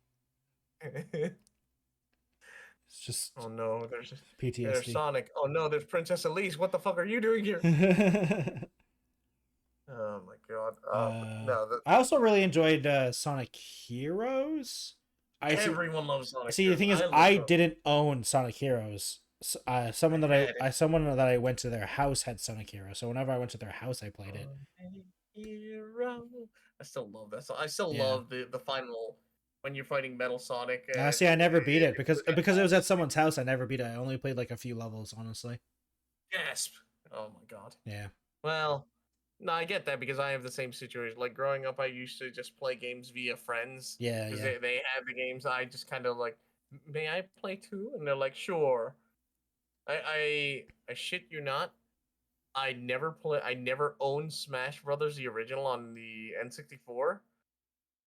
S1: It's just
S2: oh no, there's
S1: PTSD.
S2: There's Sonic. Oh no, there's Princess Elise. What the fuck are you doing here? Oh my god. I
S1: also really enjoyed Sonic Heroes.
S2: Everyone loves Sonic.
S1: See, the thing is, I didn't own Sonic Heroes. Someone that I went to their house had Sonic Heroes. So whenever I went to their house, I played it.
S2: Hero. I still love that song. I still love the final. When you're fighting Metal Sonic.
S1: See, I never beat it because it was at someone's house. I never beat it. I only played like a few levels, honestly.
S2: Gasp! Oh my god.
S1: Yeah.
S2: Well, no, I get that because I have the same situation. Like growing up, I used to just play games via friends.
S1: Yeah.
S2: Because they had the games. I just kind of like, may I play too? And they're like, sure. I shit you not. I never owned Smash Brothers the original on the N64.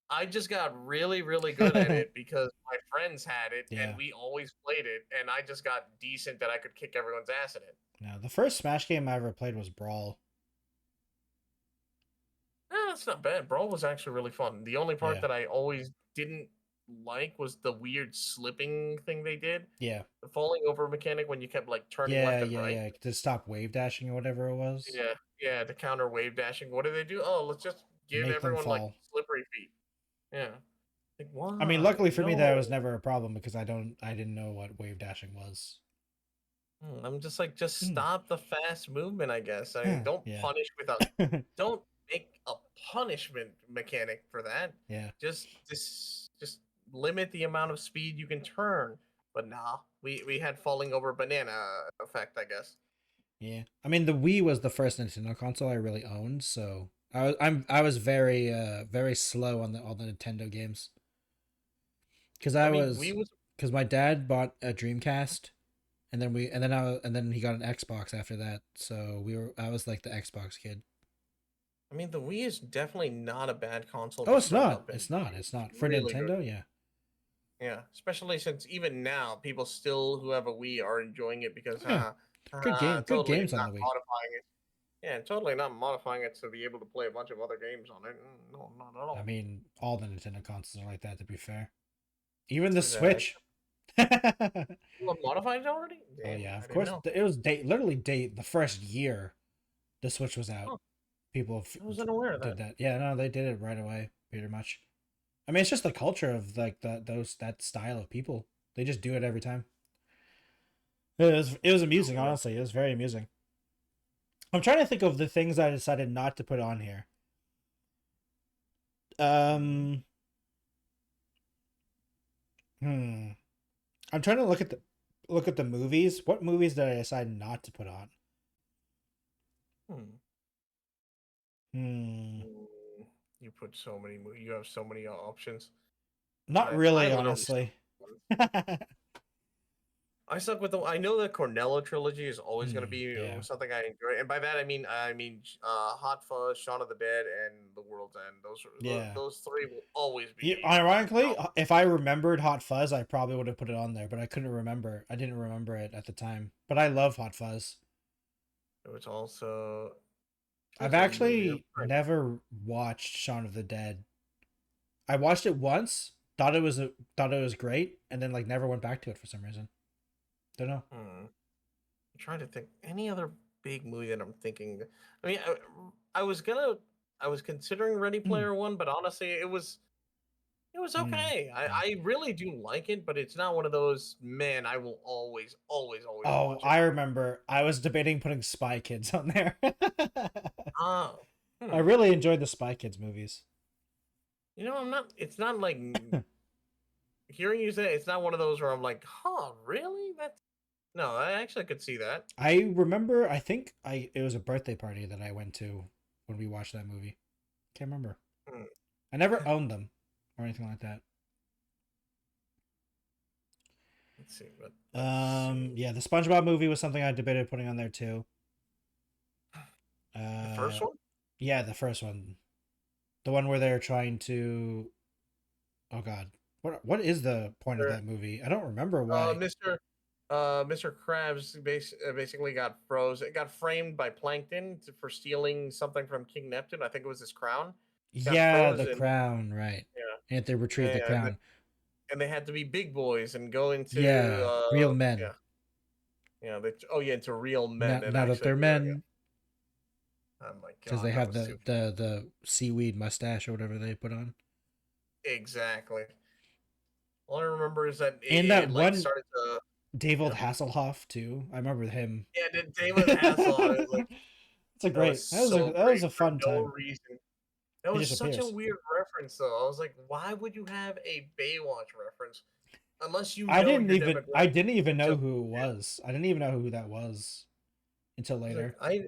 S2: I just got really, really good at it because my friends had it and we always played it, and I just got decent that I could kick everyone's ass in it.
S1: No, the first Smash game I ever played was Brawl.
S2: That's not bad. Brawl was actually really fun. The only part that I always didn't like was the weird slipping thing they did.
S1: Yeah.
S2: The falling over mechanic when you kept like turning left and right.
S1: Yeah, to stop wave dashing or whatever it was.
S2: Yeah, to counter wave dashing. What do they do? Oh, let's just give everyone like slippery feet. Yeah. Like, why?
S1: I mean, luckily for me, that was never a problem because I didn't know what wave dashing was.
S2: I'm just like, stop the fast movement, I guess. I mean, don't punish without. Don't make a punishment mechanic for that.
S1: Yeah.
S2: Just limit the amount of speed you can turn. But nah, we had falling over banana effect, I guess.
S1: Yeah. I mean, the Wii was the first Nintendo console I really owned, so I was very very slow on all the Nintendo games. Because my dad bought a Dreamcast, and then he got an Xbox after that. So I was like the Xbox kid.
S2: I mean, the Wii is definitely not a bad console.
S1: Oh, it's not. It's not for really Nintendo. Good.
S2: Yeah, especially since even now people still who have a Wii are enjoying it because
S1: good games on the Wii.
S2: Modifying it. Yeah, totally not modifying it to be able to play a bunch of other games on it. No, not at all.
S1: I mean, all the Nintendo consoles are like that, to be fair. Even the Switch.
S2: You modified it already?
S1: Damn, yeah, of course. It was literally the first year the Switch was out.
S2: Oh.
S1: People
S2: I wasn't aware of
S1: that. Yeah, no, they did it right away, pretty much. I mean, it's just the culture of like that style of people. They just do it every time. It was amusing, honestly. It was very amusing. I'm trying to think of the things I decided not to put on here. Um, I'm trying to look at the movies. What movies did I decide not to put on?
S2: You put so many. You have so many options.
S1: Not really, honestly.
S2: I stuck with the. I know the Cornello trilogy is always going to be something I enjoy, and by that I mean Hot Fuzz, Shaun of the Dead, and The World's End. Those three will always be.
S1: Ironically, if I remembered Hot Fuzz, I probably would have put it on there, but I couldn't remember. I didn't remember it at the time, but I love Hot Fuzz.
S2: It was also.
S1: I've actually never watched Shaun of the Dead. I watched it once, thought it was great, and then like never went back to it for some reason. Don't know.
S2: I'm trying to think any other big movie that I'm thinking. I mean, I was considering Ready Player One, but honestly, it was okay. I really do like it, but it's not one of those. Man, I will always.
S1: Oh, I remember. I was debating putting Spy Kids on there. I really enjoyed the Spy Kids movies.
S2: You know, I'm not. It's not like hearing you say it's not one of those where I'm like, huh, really? No, I actually could see that.
S1: I remember. I think it was a birthday party that I went to when we watched that movie. Can't remember. I never owned them or anything like that.
S2: Let's see.
S1: Yeah, the SpongeBob movie was something I debated putting on there too.
S2: The first one?
S1: Yeah, the first one. The one where they're trying to. Oh God, what is the point of that movie? I don't remember why.
S2: Mr. Krabs basically got framed by Plankton for stealing something from King Neptune. I think it was his crown.
S1: The crown, right? Yeah, and they retrieved the crown.
S2: And they had to be big boys and go into
S1: real men.
S2: Into real men.
S1: Now that they're men.
S2: Yeah. Oh my God!
S1: Because they have the seaweed mustache or whatever they put on.
S2: Exactly. All I remember is that
S1: one
S2: started to.
S1: David Hasselhoff too. I remember him.
S2: Yeah, David Hasselhoff.
S1: It's a great. That was a fun time.
S2: No reason. That was such a weird reference, though. I was like, why would you have a Baywatch reference? Unless you.
S1: I didn't even know who it was. I didn't even know who that was until later.
S2: I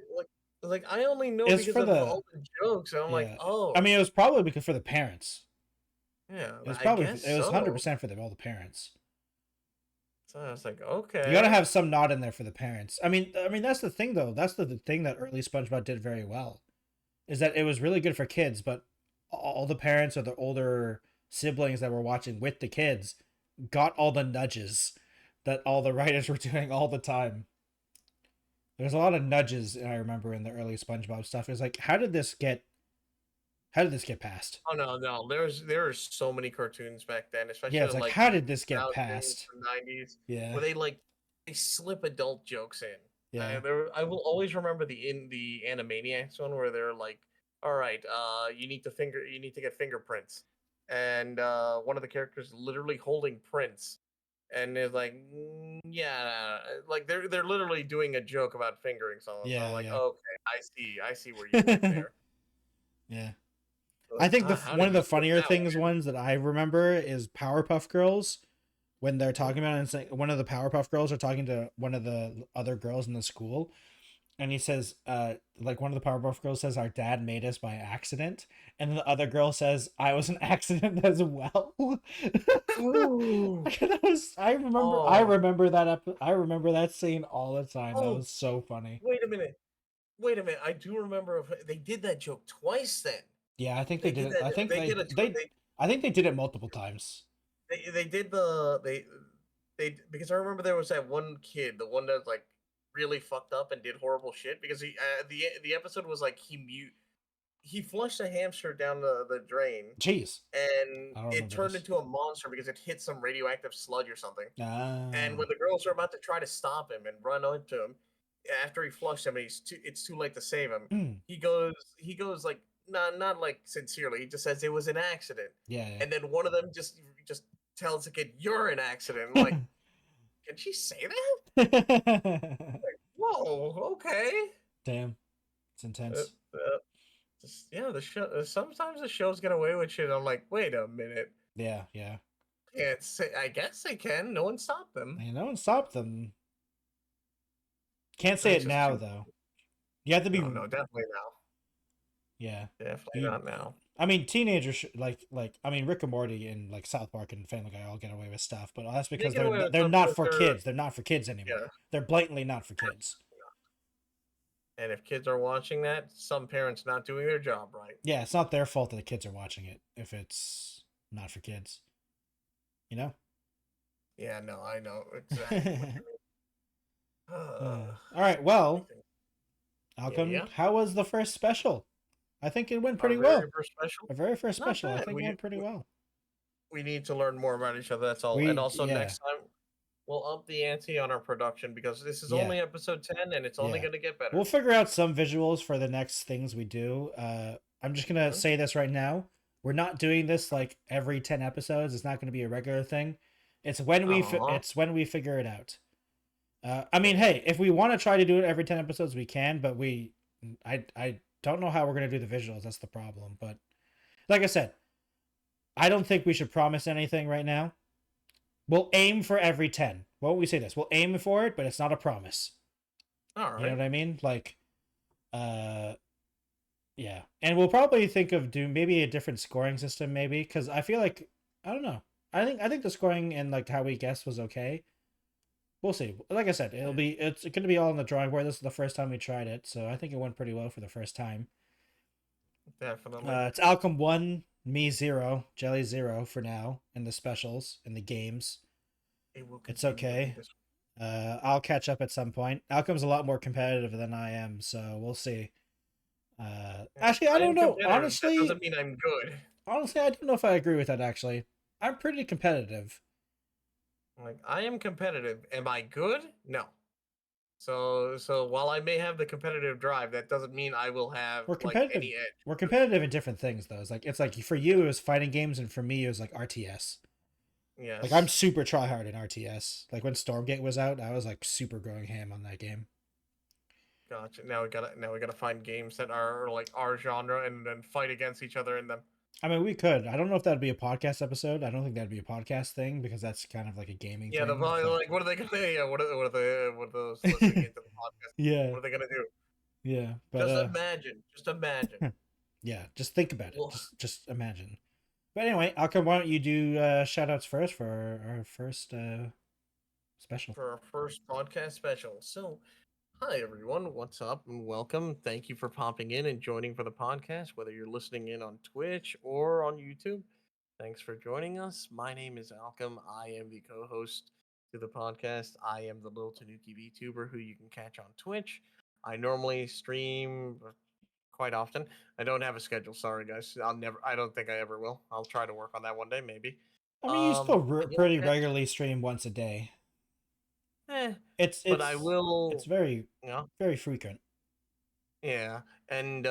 S2: only know because of all the jokes. And I'm like, oh.
S1: I mean, it was probably because for the parents.
S2: Yeah,
S1: it was probably 100% for all the parents.
S2: So I was like, okay.
S1: You gotta have some nod in there for the parents. I mean that's the thing though. That's the thing that early SpongeBob did very well, is that it was really good for kids, but all the parents or the older siblings that were watching with the kids got all the nudges that all the writers were doing all the time. There's a lot of nudges I remember in the early SpongeBob stuff. It's like, how did this get passed?
S2: Oh no. There are so many cartoons back then, especially
S1: it's like how did this get passed?
S2: 90s,
S1: yeah,
S2: where they slip adult jokes in.
S1: Yeah,
S2: I will always remember the Animaniacs one where they're like, all right, you need to get fingerprints, and one of the characters literally holding prints, and it's like, like they're literally doing a joke about fingering someone. So I'm like, okay, I see where you went there.
S1: Yeah. I think one of the funnier ones that I remember is Powerpuff Girls, when they're talking about it and saying one of the Powerpuff Girls are talking to one of the other girls in the school, and he says, like one of the Powerpuff Girls says, "Our dad made us by accident," and then the other girl says, "I was an accident as well." I remember that scene all the time. That was so funny.
S2: Wait a minute. I do remember they did that joke twice then.
S1: Yeah, I think they did it. I think they did it multiple times.
S2: They did because I remember there was that one kid, the one that like really fucked up and did horrible shit, because the episode was like he flushed a hamster down the drain.
S1: Jeez.
S2: And it turned into a monster because it hit some radioactive sludge or something. And when the girls are about to try to stop him and run up to him after he flushed him, and it's too late to save him. He goes like not like sincerely. He just says it was an accident,
S1: Yeah.
S2: and then one of them just tells the kid, "You're an accident." I'm like, can she say that? Whoa, okay.
S1: Damn, it's intense.
S2: Yeah, the show. Sometimes the shows get away with shit. I'm like, wait a minute.
S1: Yeah.
S2: Can't say. I guess they can. No one stopped them.
S1: No one stopped them. Can't say it now though. You have to be.
S2: No, definitely now.
S1: Yeah,
S2: definitely not now.
S1: I mean, teenagers I mean, Rick and Morty and like South Park and Family Guy all get away with stuff, but that's because they're not for kids. They're not for kids anymore. Yeah. They're blatantly not for kids.
S2: And if kids are watching that, some parents not doing their job right.
S1: Yeah, it's not their fault that the kids are watching it if it's not for kids. You know?
S2: Yeah, no, I know exactly.
S1: All right, well, Alchem, how was the first special? I think it went pretty well. Our very first special. I think it went pretty well.
S2: We need to learn more about each other. That's all. And also next time, we'll up the ante on our production because this is only episode 10 and it's only going to get better.
S1: We'll figure out some visuals for the next things we do. I'm just going to say this right now. We're not doing this like every 10 episodes. It's not going to be a regular thing. It's when we figure it out. I mean, hey, if we want to try to do it every 10 episodes, we can, but I don't know how we're going to do the visuals. That's the problem. But like I said, I don't think we should promise anything right now. We'll aim for every 10. Won't we say this? We'll aim for it, but it's not a promise.
S2: All right.
S1: You know what I mean? Like, yeah. And we'll probably think of doing maybe a different scoring system, maybe, because I feel like, I don't know. I think the scoring and like how we guessed was okay. We'll see. Like I said, it's going to be all on the drawing board. This is the first time we tried it, so I think it went pretty well for the first time.
S2: Definitely.
S1: It's Alchem 1, me 0, Jelly 0 for now in the specials, in the games. It's okay. I'll catch up at some point. Alchem's a lot more competitive than I am, so we'll see. Actually, I don't know. Honestly,
S2: that doesn't mean I'm good.
S1: Honestly, I don't know if I agree with that, actually. I'm pretty competitive.
S2: Like, I am competitive. Am I good? No. So while I may have the competitive drive, that doesn't mean I will have any edge.
S1: We're competitive in different things, though. It's like for you it was fighting games, and for me it was like RTS.
S2: Yes.
S1: Like I'm super tryhard in RTS. Like when Stormgate was out, I was like super going ham on that game.
S2: Gotcha. Now we gotta find games that are like our genre and then fight against each other in them.
S1: I mean, we could. I don't know if that'd be a podcast episode. I don't think that'd be a podcast thing because that's kind of like a gaming thing.
S2: Yeah, like, what are they gonna say? Yeah, what are those listening into the podcast?
S1: Yeah.
S2: What are they gonna do?
S1: Yeah, but
S2: just imagine.
S1: Yeah, just think about it. Just imagine. But anyway, Alchem, why don't you do shout outs first for our first special?
S2: For our first podcast special. So, hi everyone, what's up and welcome. Thank you for popping in and joining for the podcast, whether you're listening in on Twitch or on YouTube. Thanks for joining us. My name is Alchem. I am the co-host to the podcast. I am the little Tanuki VTuber who you can catch on Twitch. I normally stream quite often. I don't have a schedule. Sorry, guys. I don't think I ever will. I'll try to work on that one day, maybe.
S1: I mean, you still pretty regularly stream once a day.
S2: But I will.
S1: It's very, very frequent.
S2: Yeah, and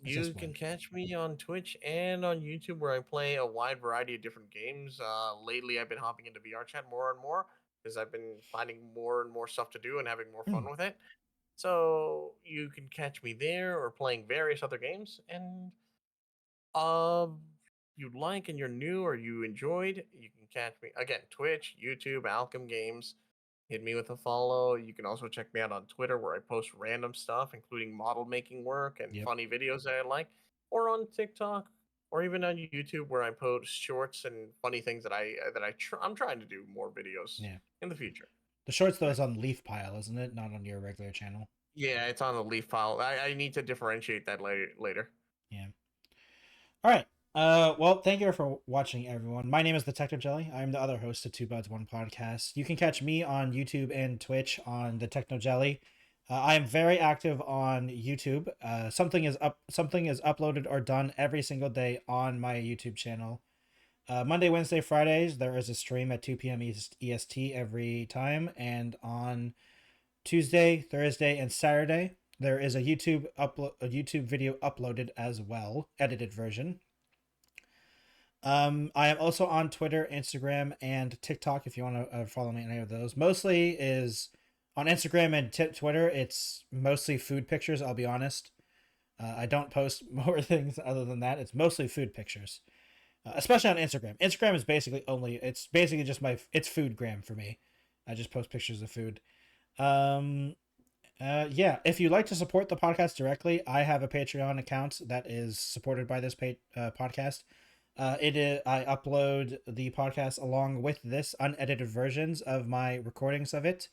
S2: you can catch me on Twitch and on YouTube where I play a wide variety of different games. Lately, I've been hopping into VR chat more and more because I've been finding more and more stuff to do and having more fun with it. So you can catch me there or playing various other games. And you'd like and you're new or you enjoyed, you can catch me again, Twitch, YouTube, Alchem Games. Hit me with a follow. You can also check me out on Twitter where I post random stuff, including model making work and funny videos that I like, or on TikTok, or even on YouTube where I post shorts and funny things that I'm trying to do more videos in the future.
S1: The shorts though is on Leaf Pile, isn't it? Not on your regular channel.
S2: Yeah, it's on the Leaf Pile. I need to differentiate that later.
S1: Yeah. All right. Well, thank you for watching, everyone. My name is the Techno Jelly. I'm the other host of Two Buds One Podcast. You can catch me on YouTube and Twitch on the Techno Jelly. I am very active on YouTube. Something is uploaded or done every single day on my YouTube channel. Monday, Wednesday, Fridays, there is a stream at 2 p.m. EST every time, and on Tuesday, Thursday, and Saturday, There is a YouTube video uploaded as well, edited version. I am also on Twitter, Instagram, and TikTok if you want to follow me on any of those. Mostly is on Instagram and Twitter. It's mostly food pictures, I'll be honest. I don't post more things other than that. It's mostly food pictures, especially on Instagram. Instagram is basically just it's food gram for me. I just post pictures of food. Yeah, if you'd like to support the podcast directly, I have a Patreon account that is supported by this podcast. I upload the podcast along with this unedited versions of my recordings of it.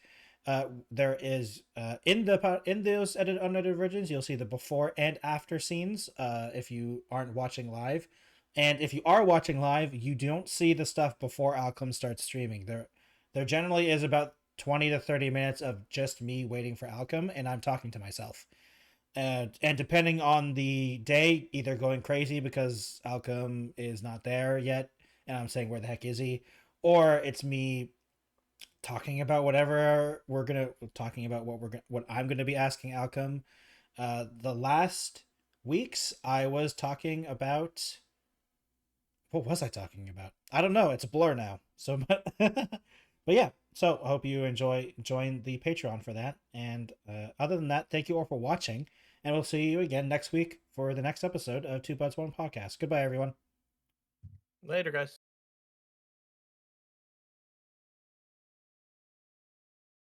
S1: There is in those unedited versions, you'll see the before and after scenes. If you aren't watching live, and if you are watching live, you don't see the stuff before Alchem starts streaming. There generally is about 20 to 30 minutes of just me waiting for Alchem, and I'm talking to myself. And depending on the day, either going crazy because Alchem is not there yet, and I'm saying, where the heck is he? Or it's me talking about what I'm gonna be asking Alchem. The last weeks I was talking about, what was I talking about? I don't know. It's a blur now. So, but yeah. So I hope you join the Patreon for that. And other than that, thank you all for watching, and we'll see you again next week for the next episode of Two Buds One Podcast. Goodbye, everyone.
S2: Later, guys.